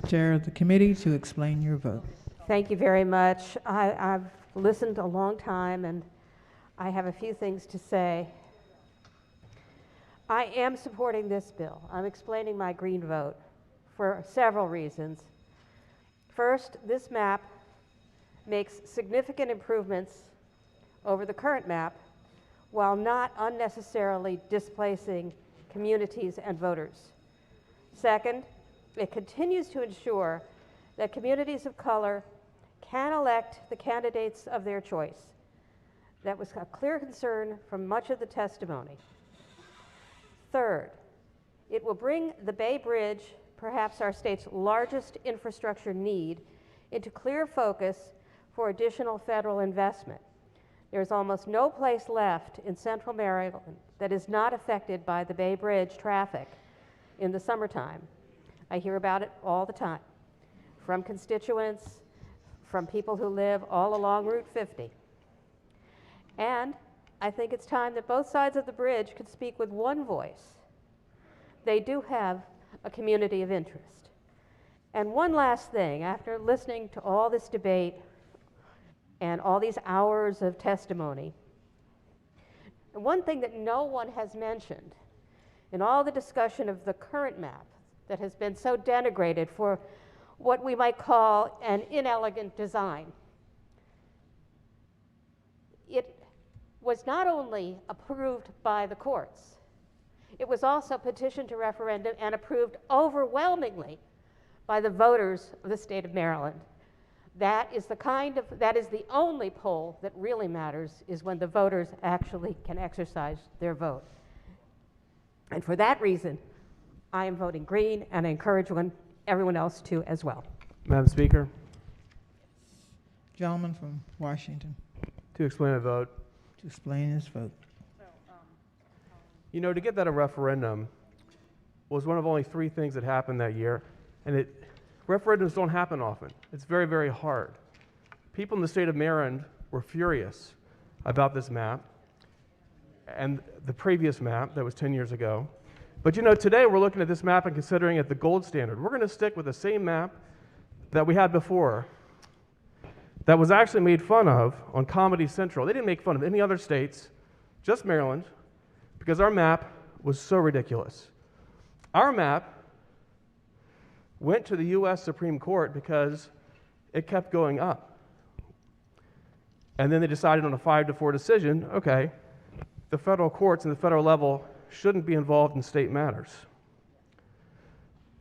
Chair of the committee to explain your vote. Thank you very much. I've listened a long time and I have a few things to say. I am supporting this bill. I'm explaining my green vote for several reasons. First, this map makes significant improvements over the current map while not unnecessarily displacing communities and voters. Second, it continues to ensure that communities of color can elect the candidates of their choice. That was a clear concern from much of the testimony. Third, it will bring the Bay Bridge, perhaps our state's largest infrastructure need, into clear focus for additional federal investment. There's almost no place left in central Maryland that is not affected by the Bay Bridge traffic in the summertime. I hear about it all the time from constituents, from people who live all along Route 50. And I think it's time that both sides of the bridge could speak with one voice. They do have a community of interest. And one last thing, after listening to all this debate and all these hours of testimony, one thing that no one has mentioned in all the discussion of the current map that has been so denigrated for what we might call an inelegant design. It was not only approved by the courts, it was also petitioned to referendum and approved overwhelmingly by the voters of the state of Maryland. That is the only poll that really matters, is when the voters actually can exercise their vote. And for that reason, I am voting green, and I encourage everyone else to as well. Madam Speaker, Gentleman from Washington, to explain a vote. to explain his vote. You know, to get that a referendum was one of only 3 things that happened that year, and referendums don't happen often. It's very, very hard. People in the state of Maryland were furious about this map and the previous map that was 10 years ago. But you know, today we're looking at this map and considering it the gold standard. We're going to stick with the same map that we had before that was actually made fun of on Comedy Central. They didn't make fun of any other states, just Maryland, because our map was so ridiculous. Our map went to the U.S. Supreme Court because it kept going up. And then they decided on a 5-4 decision, okay, the federal courts and the federal level shouldn't be involved in state matters.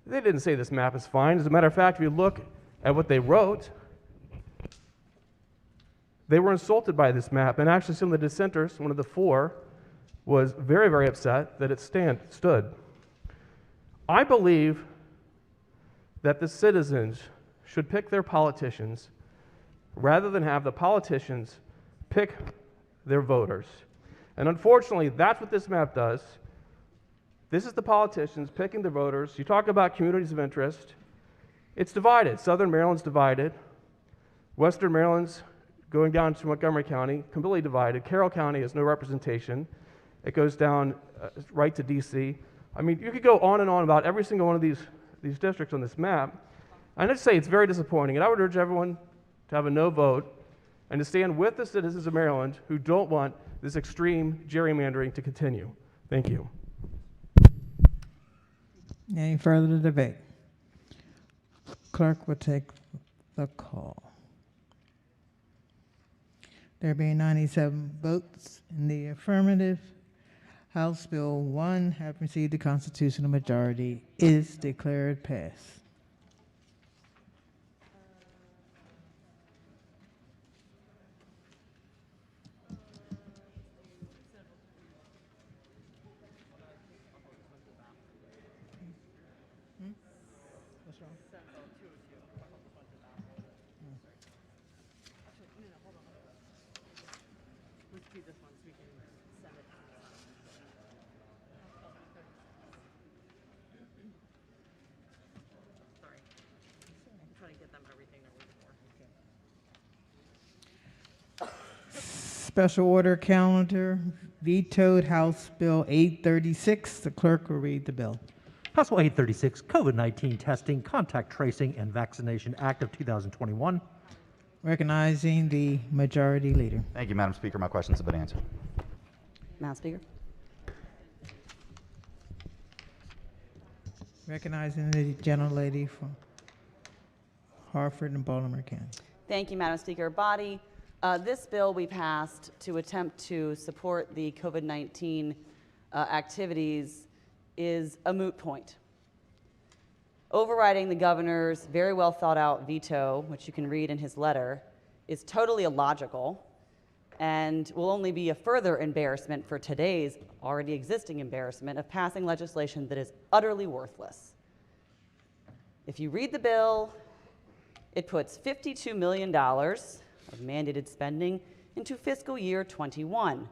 They didn't say this map is fine. As a matter of fact, if you look at what they wrote, they were insulted by this map. And actually some of the dissenters, one of the 4, was very, very upset that it stood. I believe that the citizens should pick their politicians rather than have the politicians pick their voters. And unfortunately, that's what this map does. This is the politicians picking the voters. You talk about communities of interest. It's divided. Southern Maryland's divided. Western Maryland's going down to Montgomery County, completely divided. Carroll County has no representation. It goes down right to D.C. I mean, you could go on and on about every single one of these districts on this map. And I'd say it's very disappointing. And I would urge everyone to have a no vote and to stand with the citizens of Maryland who don't want this extreme gerrymandering to continue. Thank you. Any further debate? Clerk will take the call. There being 97 votes in the affirmative, House Bill 1, having received the constitutional majority, is declared passed. What's wrong? Let's do this one so we can send it. Sorry. I'm trying to get them everything they're looking for. Special order calendar, vetoed House Bill 836. The clerk will read the bill. House Bill 836, COVID-19 Testing, Contact Tracing, and Vaccination Act of 2021. Recognizing the Majority Leader. Thank you, Madam Speaker. My questions have been answered. Madam Speaker. Recognizing the gentlelady from Hartford and Baltimore County. Thank you, Madam Speaker. Body, this bill we passed to attempt to support the COVID-19 activities is a moot point. Overriding the governor's very well thought out veto, which you can read in his letter, is totally illogical and will only be a further embarrassment for today's already existing embarrassment of passing legislation that is utterly worthless. If you read the bill, it puts $52 million of mandated spending into fiscal year 21,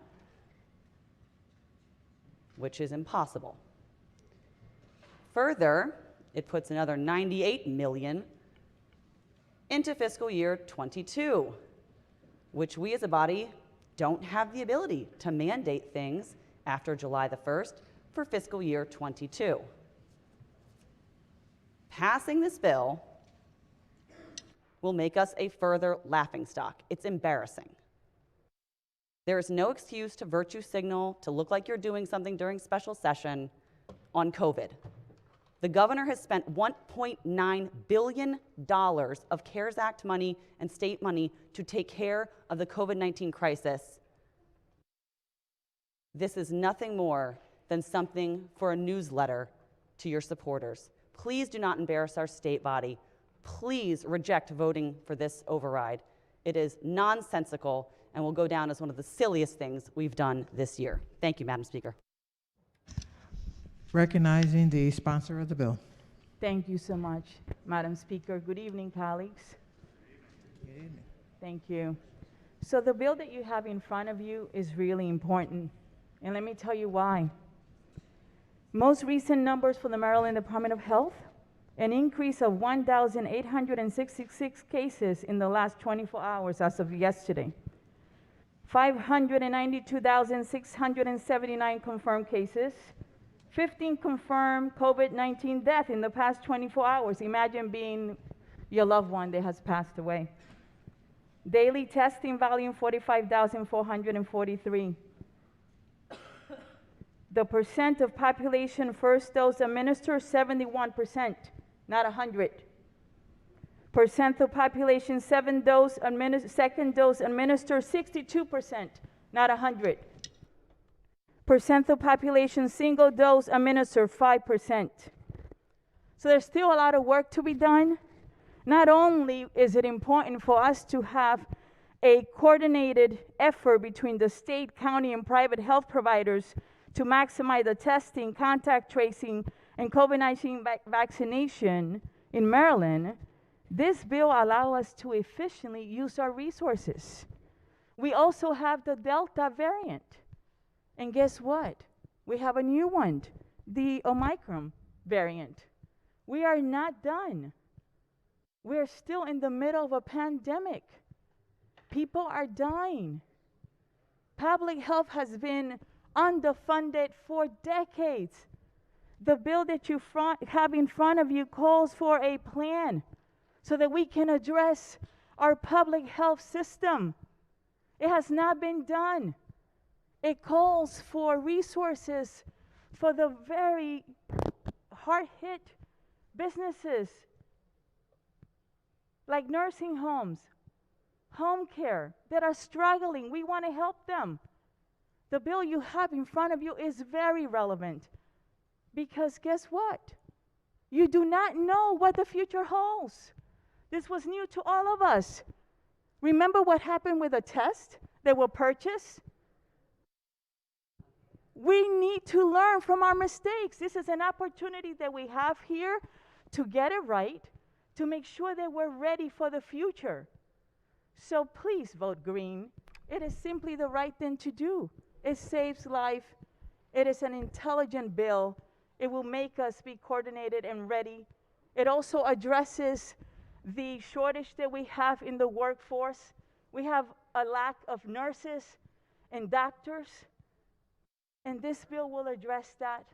which is impossible. Further, it puts another $98 million into fiscal year 22, which we as a body don't have the ability to mandate things after July the 1st for fiscal year 22. Passing this bill will make us a further laughingstock. It's embarrassing. There is no excuse to virtue signal, to look like you're doing something during special session on COVID. The governor has spent $1.9 billion of CARES Act money and state money to take care of the COVID-19 crisis. This is nothing more than something for a newsletter to your supporters. Please do not embarrass our state body. Please reject voting for this override. It is nonsensical and will go down as one of the silliest things we've done this year. Thank you, Madam Speaker. Recognizing the sponsor of the bill. Thank you so much, Madam Speaker. Good evening, colleagues. Good evening. Thank you. So the bill that you have in front of you is really important, and let me tell you why. Most recent numbers for the Maryland Department of Health, an increase of 1,866 cases in the last 24 hours as of yesterday. 592,679 confirmed cases. 15 confirmed COVID-19 deaths in the past 24 hours. Imagine being your loved one that has passed away. Daily testing volume, 45,443. The percent of population first dose administered, 71%, not 100. Percent of population second dose administered, 62%, not 100. Percent of population single dose administered, 5%. So there's still a lot of work to be done. Not only is it important for us to have a coordinated effort between the state, county, and private health providers to maximize the testing, contact tracing, and COVID-19 vaccination in Maryland, this bill allows us to efficiently use our resources. We also have the Delta variant. And guess what? We have a new one, the Omicron variant. We are not done. We're still in the middle of a pandemic. People are dying. Public health has been underfunded for decades. The bill that you have in front of you calls for a plan so that we can address our public health system. It has not been done. It calls for resources for the very hard-hit businesses like nursing homes, home care that are struggling. We want to help them. The bill you have in front of you is very relevant because guess what? You do not know what the future holds. This was new to all of us. Remember what happened with the tests that were purchased? We need to learn from our mistakes. This is an opportunity that we have here to get it right, to make sure that we're ready for the future. So please vote green. It is simply the right thing to do. It saves life. It is an intelligent bill. It will make us be coordinated and ready. It also addresses the shortage that we have in the workforce. We have a lack of nurses and doctors. And this bill will address that.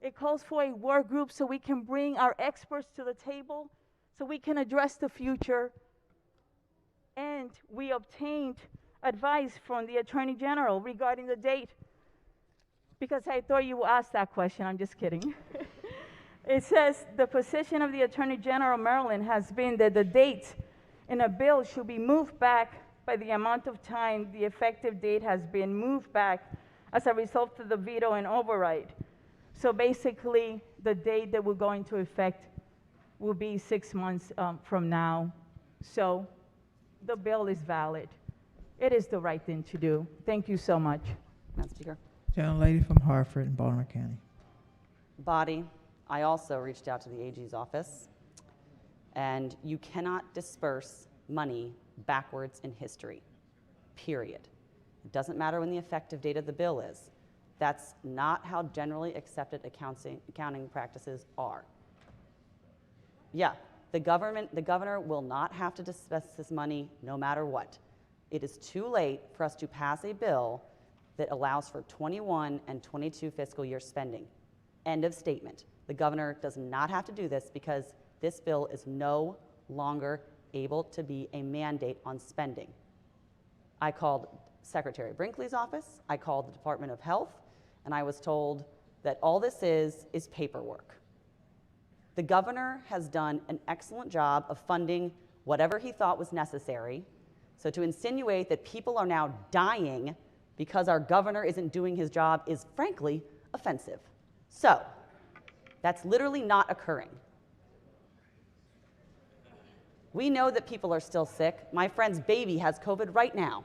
It calls for a work group so we can bring our experts to the table, so we can address the future. And we obtained advice from the Attorney General regarding the date, because I thought you would ask that question. I'm just kidding. It says the position of the Attorney General of Maryland has been that the date in a bill should be moved back by the amount of time the effective date has been moved back as a result of the veto and override. So basically, the date that will go into effect will be 6 months from now. So the bill is valid. It is the right thing to do. Thank you so much. Madam Speaker. Gentlelady from Hartford and Baltimore County. Body, I also reached out to the AG's office, and you cannot disperse money backwards in history, period. It doesn't matter when the effective date of the bill is. That's not how generally accepted accounting practices are. Yeah, the governor will not have to disperse this money no matter what. It is too late for us to pass a bill that allows for 21 and 22 fiscal year spending. End of statement. The governor does not have to do this because this bill is no longer able to be a mandate on spending. I called Secretary Brinkley's office, I called the Department of Health, and I was told that all this is paperwork. The governor has done an excellent job of funding whatever he thought was necessary. So to insinuate that people are now dying because our governor isn't doing his job is frankly offensive. So that's literally not occurring. We know that people are still sick. My friend's baby has COVID right now.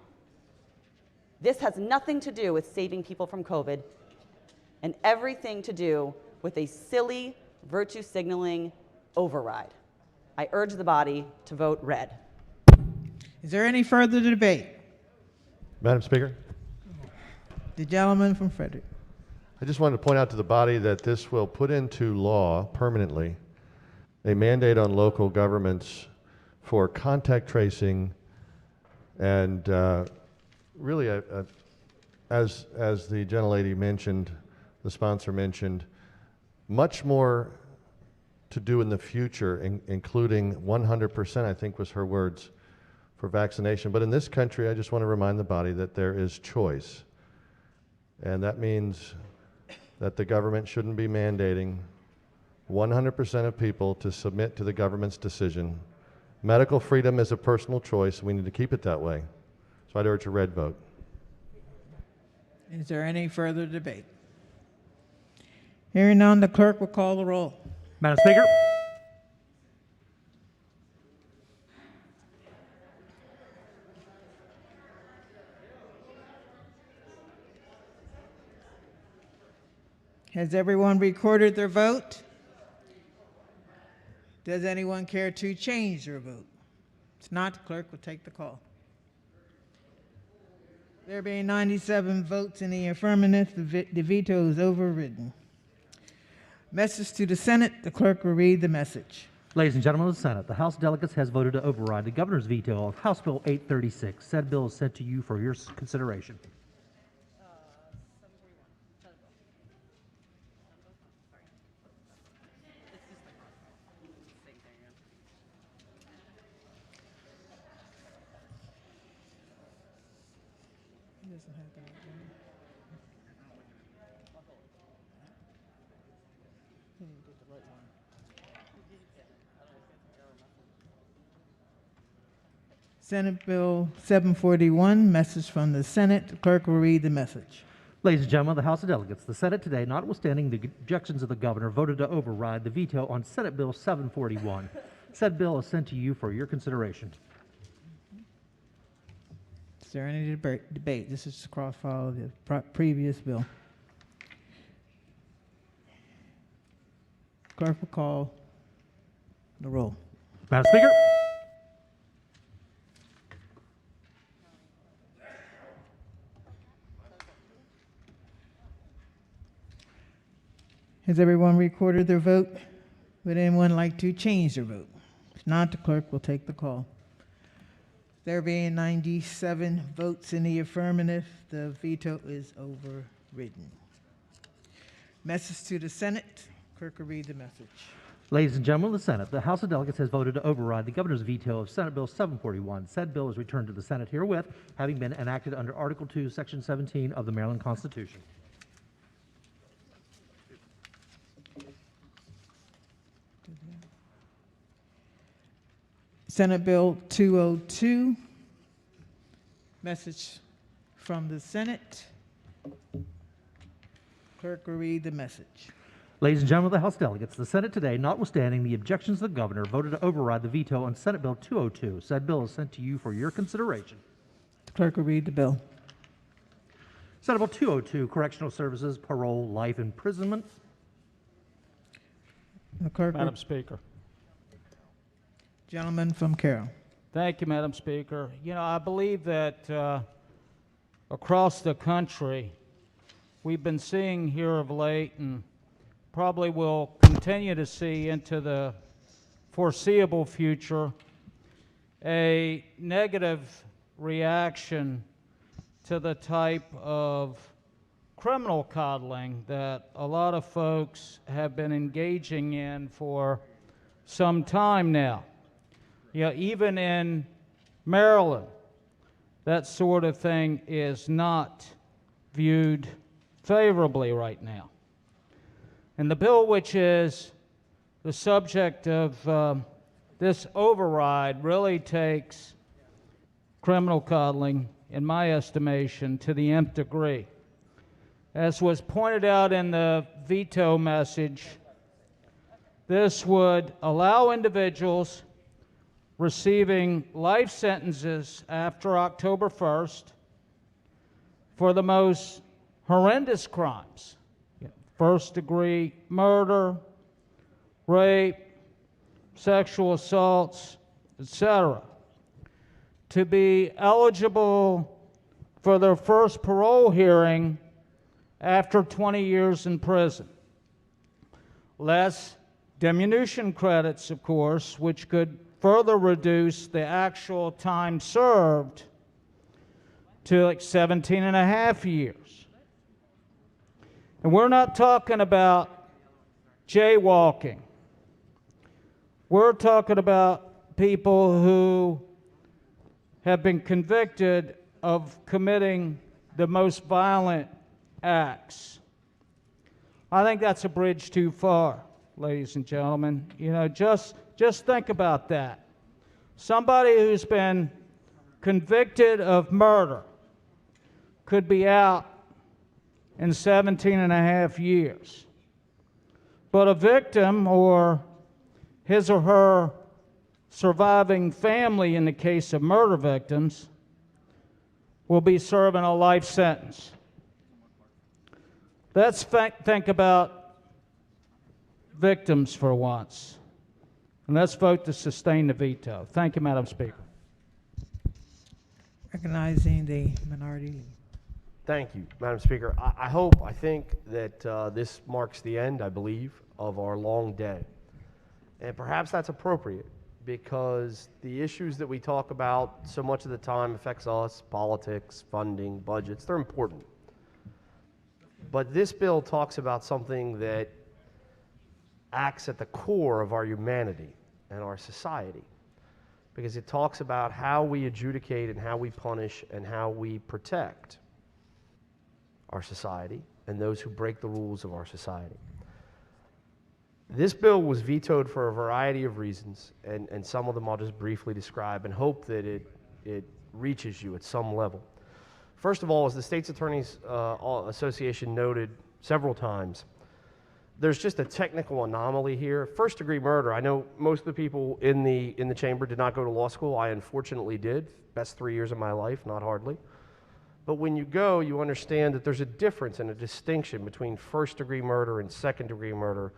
This has nothing to do with saving people from COVID and everything to do with a silly virtue signaling override. I urge the body to vote red. Is there any further debate? Madam Speaker, The gentleman from Frederick. I just wanted to point out to the body that this will put into law permanently a mandate on local governments for contact tracing and really, as the gentlelady mentioned, the sponsor mentioned, much more to do in the future, including 100%, I think was her words, for vaccination. But in this country, I just want to remind the body that there is choice. And that means that the government shouldn't be mandating 100% of people to submit to the government's decision. Medical freedom is a personal choice. We need to keep it that way. So I'd urge a red vote. Is there any further debate? Hearing none, the clerk will call the roll. Madam Speaker. Has everyone recorded their vote? Does anyone care to change their vote? If not, the clerk will take the call. There being 97 votes in the affirmative, the veto is overridden. Message to the Senate, the clerk will read the message. Ladies and gentlemen of the Senate, the House of Delegates has voted to override the governor's veto of House Bill 836. Said bill is sent to you for your consideration. Senate Bill 741, message from the Senate. The clerk will read the message. Ladies and gentlemen of the House of Delegates, the Senate today, notwithstanding the objections of the governor, voted to override the veto on Senate Bill 741. Said bill is sent to you for your consideration. Is there any debate? This is cross-file of the previous bill. Clerk will call the roll. Madam Speaker. Has everyone recorded their vote? Would anyone like to change their vote? If not, the clerk will take the call. There being 97 votes in the affirmative, the veto is overridden. Message to the Senate. Clerk will read the message. Ladies and gentlemen of the Senate, the House of Delegates has voted to override the governor's veto of Senate Bill 741. Said bill is returned to the Senate herewith, having been enacted under Article 2, Section 17 of the Maryland Constitution. Senate Bill 202. Message from the Senate. Clerk will read the message. Ladies and gentlemen of the House Delegates, the Senate today, notwithstanding the objections of the governor, voted to override the veto on Senate Bill 202. Said bill is sent to you for your consideration. The clerk will read the bill. Senate Bill 202, Correctional Services, Parole, Life Imprisonment. The clerk Madam Speaker. Gentleman from Carroll. Thank you, Madam Speaker. You know, I believe that across the country, we've been seeing here of late, and probably will continue to see into the foreseeable future, a negative reaction to the type of criminal coddling that a lot of folks have been engaging in for some time now. You know, even in Maryland, that sort of thing is not viewed favorably right now. And the bill, which is the subject of this override, really takes criminal coddling, in my estimation, to the nth degree. As was pointed out in the veto message, this would allow individuals receiving life sentences after October 1st for the most horrendous crimes, first-degree murder, rape, sexual assaults, etc., to be eligible for their first parole hearing after 20 years in prison. Less diminution credits, of course, which could further reduce the actual time served to like 17 and a half years. And we're not talking about jaywalking. We're talking about people who have been convicted of committing the most violent acts. I think that's a bridge too far, ladies and gentlemen. You know, just think about that. Somebody who's been convicted of murder could be out in 17 and a half years. But a victim or his or her surviving family, in the case of murder victims, will be serving a life sentence. Let's think about victims for once. And let's vote to sustain the veto. Thank you, Madam Speaker. Recognizing the minority leader. Thank you, Madam Speaker. I think that this marks the end, I believe, of our long day. And perhaps that's appropriate because the issues that we talk about so much of the time affects us, politics, funding, budgets, they're important. But this bill talks about something that acts at the core of our humanity and our society, because it talks about how we adjudicate and how we punish and how we protect our society and those who break the rules of our society. This bill was vetoed for a variety of reasons, and some of them I'll just briefly describe and hope that it reaches you at some level. First of all, as the State's Attorneys Association noted several times, there's just a technical anomaly here. First-degree murder, I know most of the people in the chamber did not go to law school. I unfortunately did. Best 3 years of my life, not hardly. But when you go, you understand that there's a difference and a distinction between first-degree murder and second-degree murder.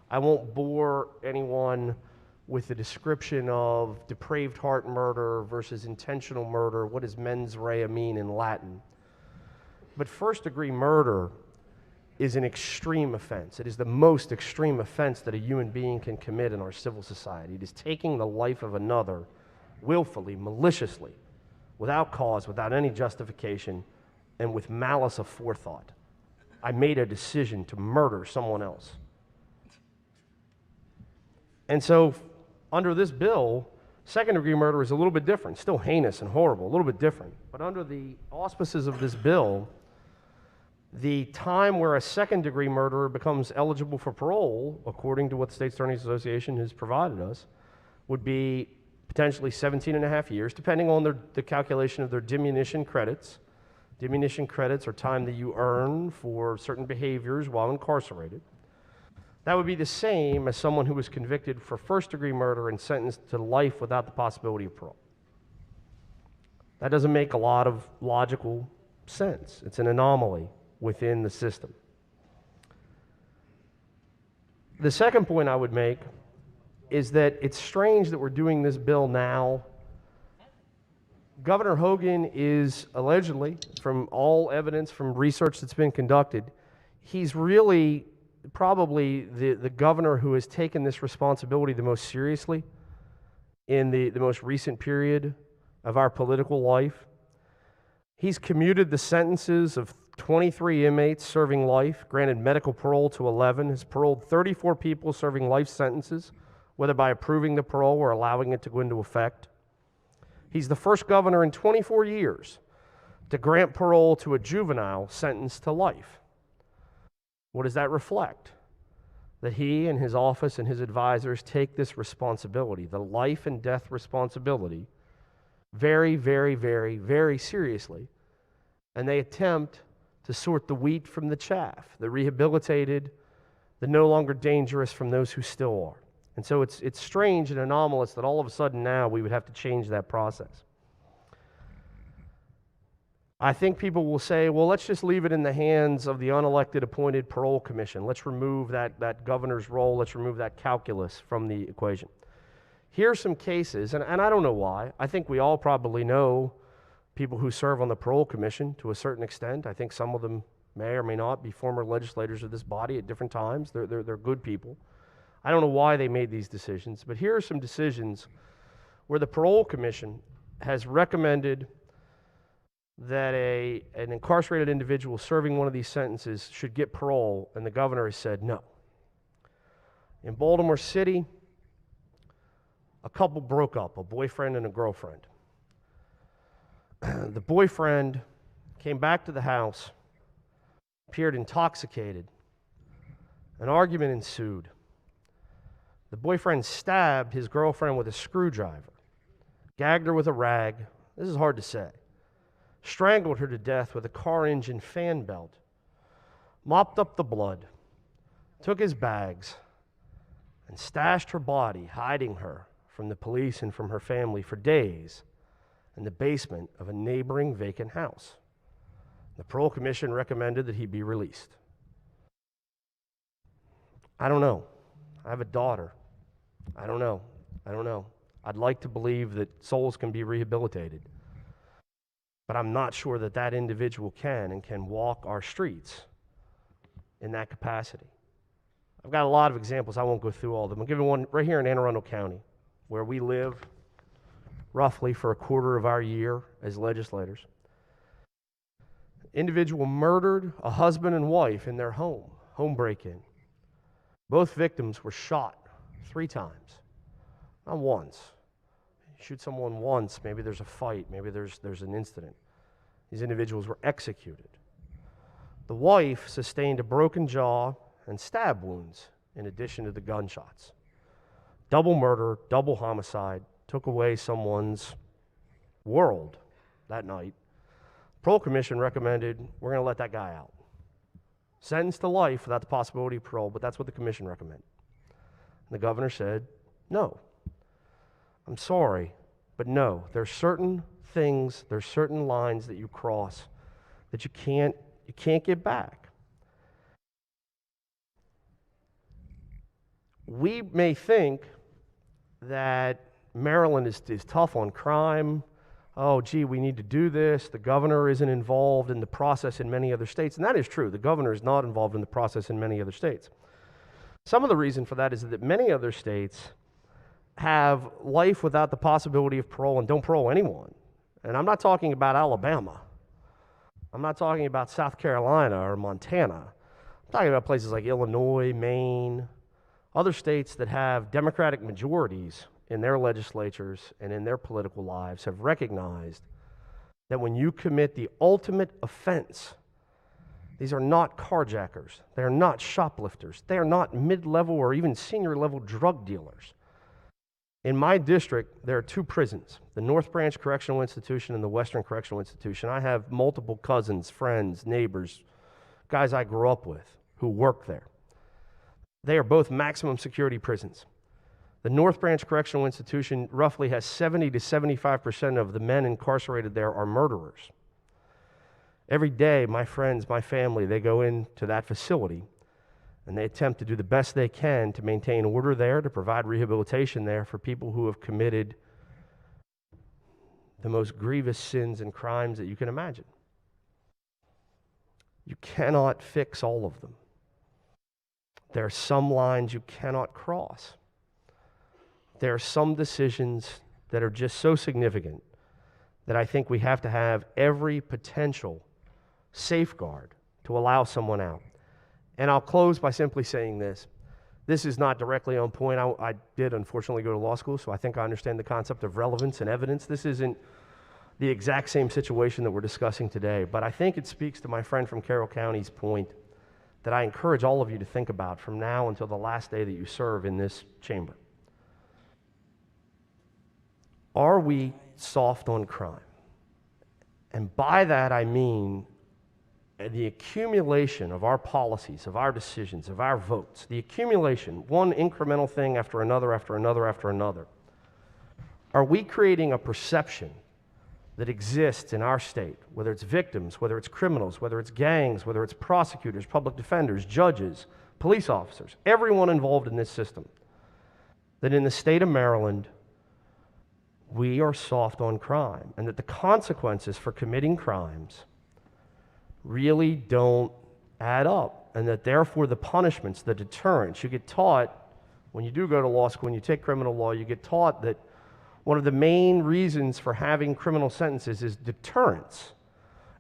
I won't bore anyone with the description of depraved heart murder versus intentional murder. What does mens rea mean in Latin? But first-degree murder is an extreme offense. It is the most extreme offense that a human being can commit in our civil society. It is taking the life of another willfully, maliciously, without cause, without any justification, and with malice aforethought. I made a decision to murder someone else. And so, under this bill, second-degree murder is a little bit different, still heinous and horrible, a little bit different. But under the auspices of this bill, the time where a second-degree murderer becomes eligible for parole, according to what the State Attorneys Association has provided us, would be potentially 17 and a half years, depending on the calculation of their diminution credits. Diminution credits are time that you earn for certain behaviors while incarcerated. That would be the same as someone who was convicted for first-degree murder and sentenced to life without the possibility of parole. That doesn't make a lot of logical sense. It's an anomaly within the system. The second point I would make is that it's strange that we're doing this bill now. Governor Hogan is allegedly, from all evidence, from research that's been conducted, he's really probably the governor who has taken this responsibility the most seriously in the most recent period of our political life. He's commuted the sentences of 23 inmates serving life, granted medical parole to 11, has paroled 34 people serving life sentences, whether by approving the parole or allowing it to go into effect. He's the first governor in 24 years to grant parole to a juvenile sentenced to life. What does that reflect? That he and his office and his advisors take this responsibility, the life and death responsibility, very, very, very, very seriously, and they attempt to sort the wheat from the chaff, the rehabilitated, the no longer dangerous from those who still are. And so it's strange and anomalous that all of a sudden now we would have to change that process. I think people will say, well, let's just leave it in the hands of the unelected appointed parole commission. Let's remove that governor's role. Let's remove that calculus from the equation. Here's some cases, and I don't know why. I think we all probably know people who serve on the parole commission to a certain extent. I think some of them may or may not be former legislators of this body at different times. They're good people. I don't know why they made these decisions, but here are some decisions where the parole commission has recommended that an incarcerated individual serving one of these sentences should get parole, and the governor has said no. In Baltimore City, a couple broke up, a boyfriend and a girlfriend. The boyfriend came back to the house, appeared intoxicated. An argument ensued. The boyfriend stabbed his girlfriend with a screwdriver, gagged her with a rag, this is hard to say, strangled her to death with a car engine fan belt, mopped up the blood, took his bags, and stashed her body, hiding her from the police and from her family for days in the basement of a neighboring vacant house. The parole commission recommended that he be released. I don't know. I have a daughter. I don't know. I'd like to believe that souls can be rehabilitated. But I'm not sure that that individual can walk our streets in that capacity. I've got a lot of examples. I won't go through all of them. I'll give you one right here in Anne Arundel County, where we live roughly for a quarter of our year as legislators. Individual murdered a husband and wife in their home break-in. Both victims were shot 3 times, not once. You shoot someone once, maybe there's a fight, maybe there's an incident. These individuals were executed. The wife sustained a broken jaw and stab wounds in addition to the gunshots. Double murder, double homicide, took away someone's world that night. Parole commission recommended we're going to let that guy out. Sentenced to life without the possibility of parole, but that's what the commission recommended. And the governor said, no. I'm sorry, but no. There's certain things, there's certain lines that you cross that you can't get back. We may think that Maryland is tough on crime. Oh, gee, we need to do this. The governor isn't involved in the process in many other states. And that is true. The governor is not involved in the process in many other states. Some of the reason for that is that many other states have life without the possibility of parole and don't parole anyone. And I'm not talking about Alabama. I'm not talking about South Carolina or Montana. I'm talking about places like Illinois, Maine, other states that have Democratic majorities in their legislatures and in their political lives have recognized that when you commit the ultimate offense, these are not carjackers, they are not shoplifters, they are not mid-level or even senior-level drug dealers. In my district, there are two prisons, the North Branch Correctional Institution and the Western Correctional Institution. I have multiple cousins, friends, neighbors, guys I grew up with who work there. They are both maximum security prisons. The North Branch Correctional Institution roughly has 70 to 75% of the men incarcerated there are murderers. Every day, my friends, my family, they go into that facility and they attempt to do the best they can to maintain order there, to provide rehabilitation there for people who have committed the most grievous sins and crimes that you can imagine. You cannot fix all of them. There are some lines you cannot cross. There are some decisions that are just so significant that I think we have to have every potential safeguard to allow someone out. And I'll close by simply saying this. This is not directly on point. I did unfortunately go to law school, so I think I understand the concept of relevance and evidence. This isn't the exact same situation that we're discussing today, but I think it speaks to my friend from Carroll County's point that I encourage all of you to think about from now until the last day that you serve in this chamber. Are we soft on crime? And by that I mean the accumulation of our policies, of our decisions, of our votes, the accumulation, one incremental thing after another, after another, after another. Are we creating a perception that exists in our state, whether it's victims, whether it's criminals, whether it's gangs, whether it's prosecutors, public defenders, judges, police officers, everyone involved in this system, that in the state of Maryland, we are soft on crime, and that the consequences for committing crimes really don't add up, and that therefore the punishments, the deterrence, you get taught when you do go to law school, when you take criminal law, you get taught that one of the main reasons for having criminal sentences is deterrence.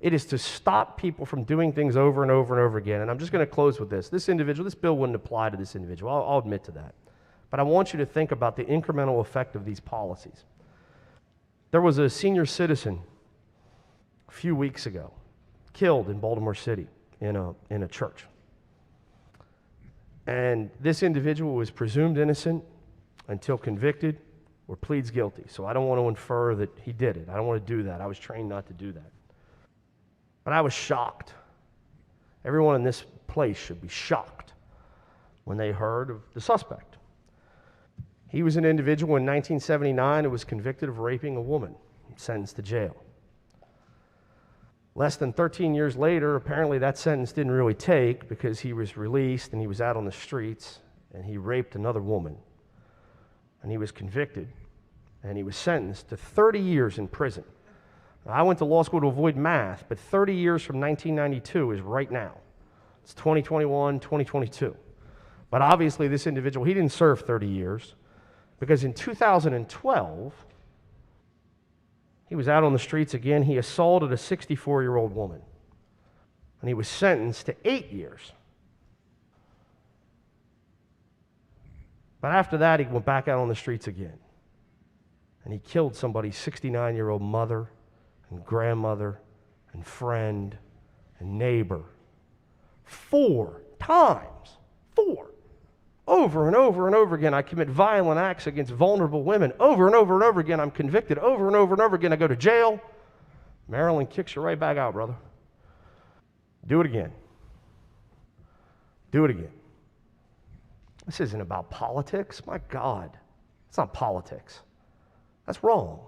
It is to stop people from doing things over and over and over again. And I'm just going to close with this. This bill wouldn't apply to this individual. I'll admit to that. But I want you to think about the incremental effect of these policies. There was a senior citizen a few weeks ago killed in Baltimore City in a church. And this individual was presumed innocent until convicted or pleads guilty. So I don't want to infer that he did it. I don't want to do that. I was trained not to do that. But I was shocked. Everyone in this place should be shocked when they heard of the suspect. He was an individual in 1979 who was convicted of raping a woman, sentenced to jail. Less than 13 years later, apparently that sentence didn't really take because he was released and he was out on the streets and he raped another woman. And he was convicted and he was sentenced to 30 years in prison. Now, I went to law school to avoid math, but 30 years from 1992 is right now. It's 2021, 2022. But obviously this individual, he didn't serve 30 years because in 2012, he was out on the streets again. He assaulted a 64-year-old woman, and he was sentenced to 8 years. But after that, he went back out on the streets again, and he killed somebody's 69-year-old mother and grandmother and friend and neighbor 4 times. 4. Over and over and over again, I commit violent acts against vulnerable women. Over and over and over again, I'm convicted. Over and over and over again, I go to jail. Maryland kicks you right back out, brother. Do it again. Do it again. This isn't about politics. My God. It's not politics. That's wrong.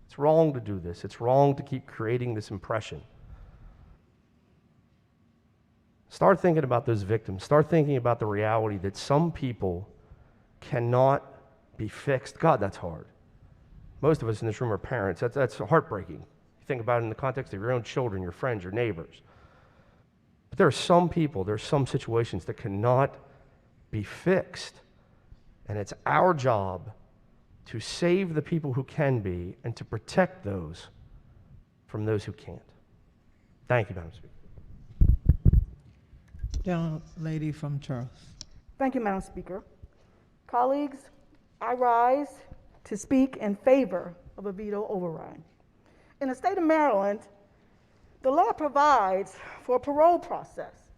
It's wrong to do this. It's wrong to keep creating this impression. Start thinking about those victims. Start thinking about the reality that some people cannot be fixed. God, that's hard. Most of us in this room are parents. That's heartbreaking. You think about it in the context of your own children, your friends, your neighbors. But there are some people, there are some situations that cannot be fixed. And it's our job to save the people who can be and to protect those from those who can't. Thank you, Madam Speaker. Gentlelady from Charles. Thank you, Madam Speaker. Colleagues, I rise to speak in favor of a veto override. In the state of Maryland, the law provides for a parole process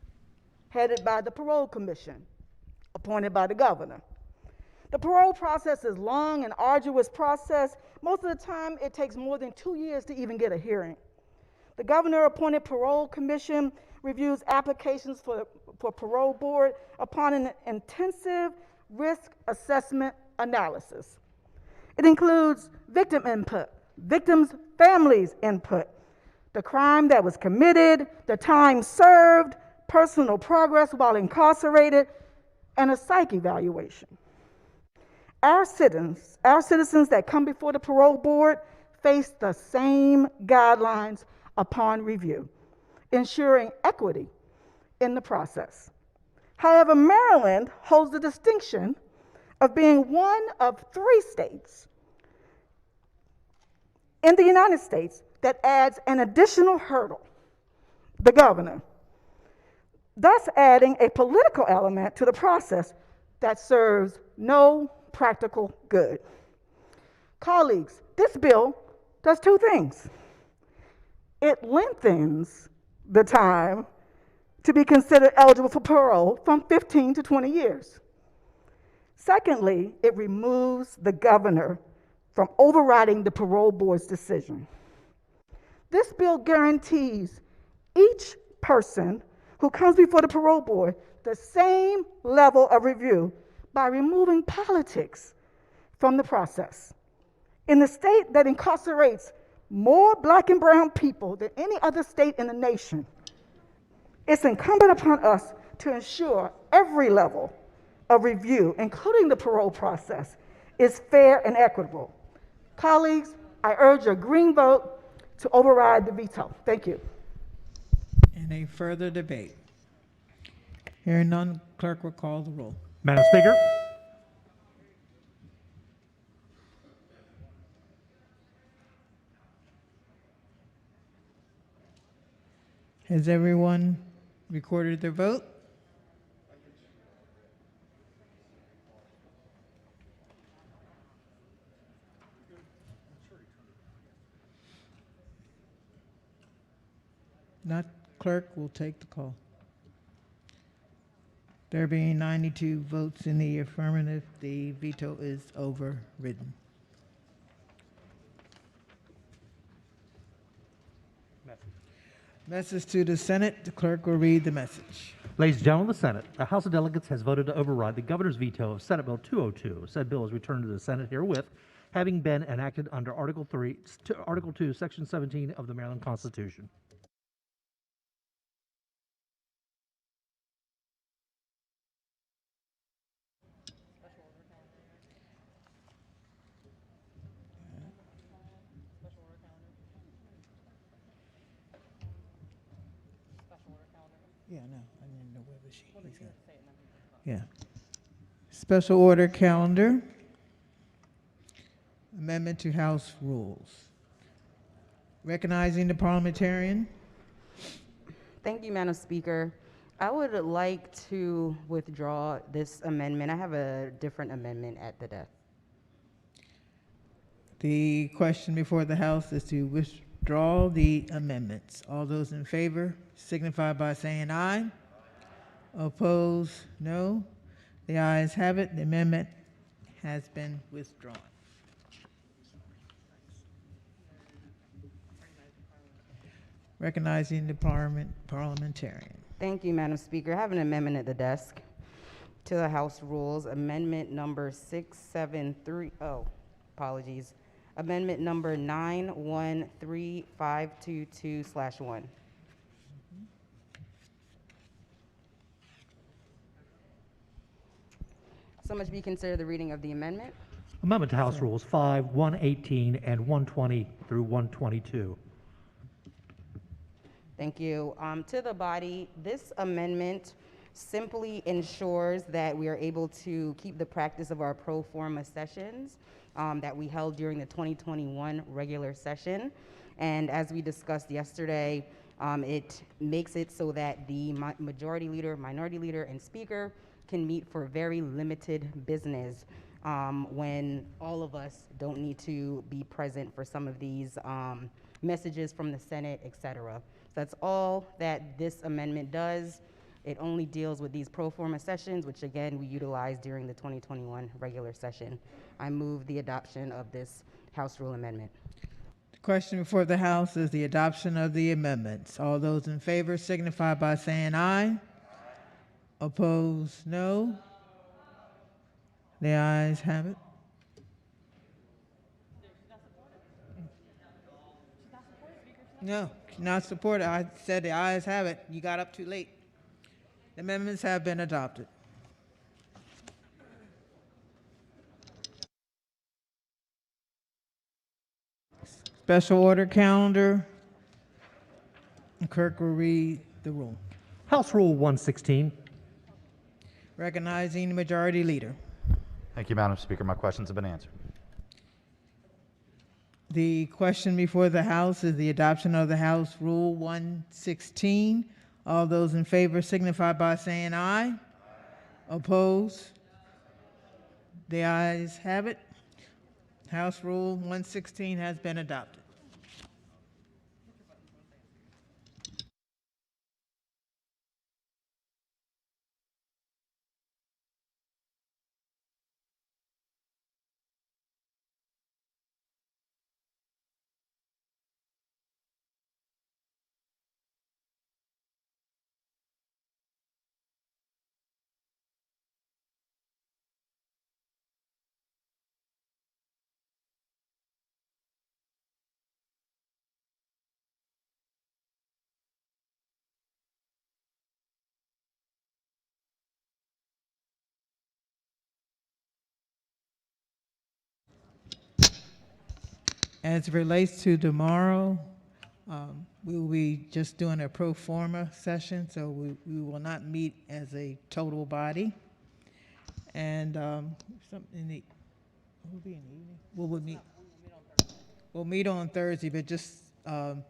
headed by the Parole Commission, appointed by the governor. The parole process is long and arduous process. Most of the time, it takes more than 2 years to even get a hearing. The governor-appointed Parole Commission reviews applications for parole board upon an intensive risk assessment analysis. It includes victim input, victims' families' input, the crime that was committed, the time served, personal progress while incarcerated, and a psych evaluation. Our citizens that come before the parole board face the same guidelines upon review, ensuring equity in the process. However, Maryland holds the distinction of being one of 3 states in the United States that adds an additional hurdle, the governor, thus adding a political element to the process that serves no practical good. Colleagues, this bill does 2 things. It lengthens the time to be considered eligible for parole from 15 to 20 years. Secondly, it removes the governor from overriding the parole board's decision. This bill guarantees each person who comes before the parole board the same level of review by removing politics from the process. In the state that incarcerates more Black and brown people than any other state in the nation, it's incumbent upon us to ensure every level of review, including the parole process, is fair and equitable. Colleagues, I urge a green vote to override the veto. Thank you. Any further debate? Hearing none, clerk will call the roll. Madam Speaker. Has everyone recorded their vote? Not, clerk will take the call. There being 92 votes in the affirmative, the veto is overridden. Message to the Senate. The clerk will read the message. Ladies and gentlemen of the Senate, the House of Delegates has voted to override the governor's veto of Senate Bill 202. Said bill is returned to the Senate herewith, having been enacted under Article 2, Section 17 of the Maryland Constitution. Yeah, no, I didn't know whether he's gonna. Yeah. Special order calendar. Amendment to House rules. Recognizing the parliamentarian. Thank you, Madam Speaker. I would like to withdraw this amendment. I have a different amendment at the desk. The question before the House is to withdraw the amendments. All those in favor signify by saying aye. Opposed, no. The ayes have it. The amendment has been withdrawn. Recognizing the parliamentarian. Thank you, Madam Speaker. I have an amendment at the desk to the House rules, amendment number 673, apologies. Amendment number 913522/1. So much be considered the reading of the amendment. Amendment to House Rules 5, 118, and 120 through 122. Thank you. To the body, this amendment simply ensures that we are able to keep the practice of our pro forma sessions that we held during the 2021 regular session. And as we discussed yesterday, It makes it so that the majority leader, minority leader, and speaker can meet for very limited business when all of us don't need to be present for some of these messages from the Senate, et cetera. So that's all that this amendment does. It only deals with these pro forma sessions, which again, we utilized during the 2021 regular session. I move the adoption of this House Rule Amendment. The question before the House is the adoption of the amendments. All those in favor signify by saying aye. Opposed, no. The ayes have it. No, not supported. I said the ayes have it. You got up too late. The amendments have been adopted. Special order calendar. Clerk will read the rule. House Rule 116. Recognizing the majority leader. Thank you, Madam Speaker. My questions have been answered. The question before the House is the adoption of the House Rule 116. All those in favor signify by saying aye. Opposed? The ayes have it. House Rule 116 has been adopted. As it relates to tomorrow, we will be just doing a pro forma session, so we will not meet as a total body. And something in the, we'll be in the evening. We'll meet on Thursday, but just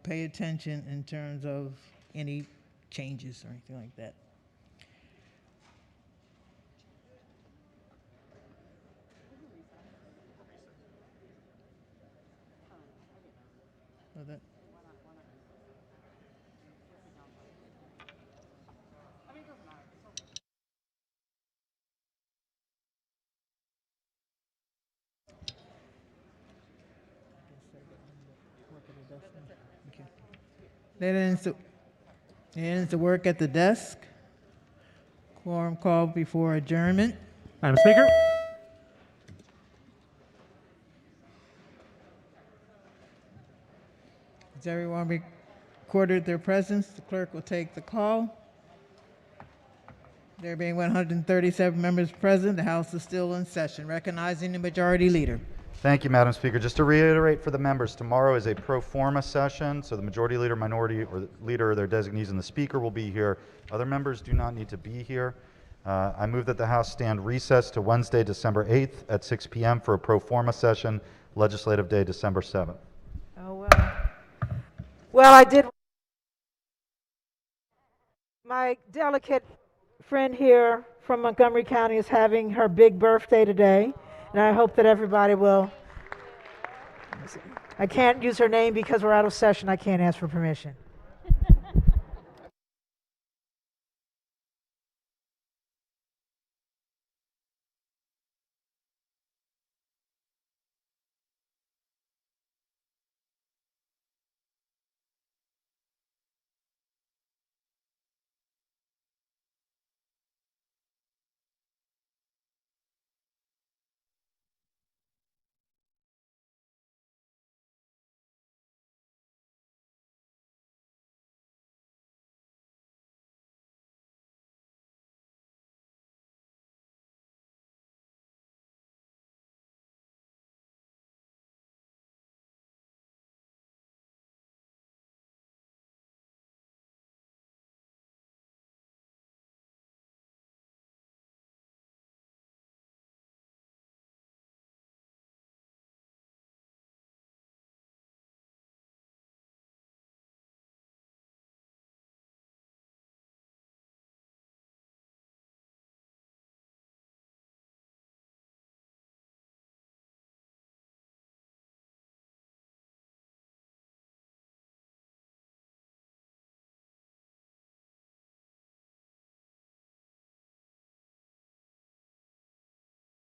pay attention in terms of any changes or anything like that. So that, okay. That ends the work at the desk. Quorum called before adjournment. Madam Speaker. Has everyone recorded their presence? The clerk will take the call. There being 137 members present, the House is still in session. Recognizing the majority leader. Thank you, Madam Speaker. Just to reiterate for the members, tomorrow is a pro forma session, so the majority leader, minority or the leader or their designees and the speaker will be here. Other members do not need to be here. I move that the House stand recessed to Wednesday, December 8th at 6 p.m. for a pro forma session, Legislative Day, December 7th. Oh, well. Well, I did. My delicate friend here from Montgomery County is having her big birthday today, and I hope that everybody will. I can't use her name because we're out of session. I can't ask for permission.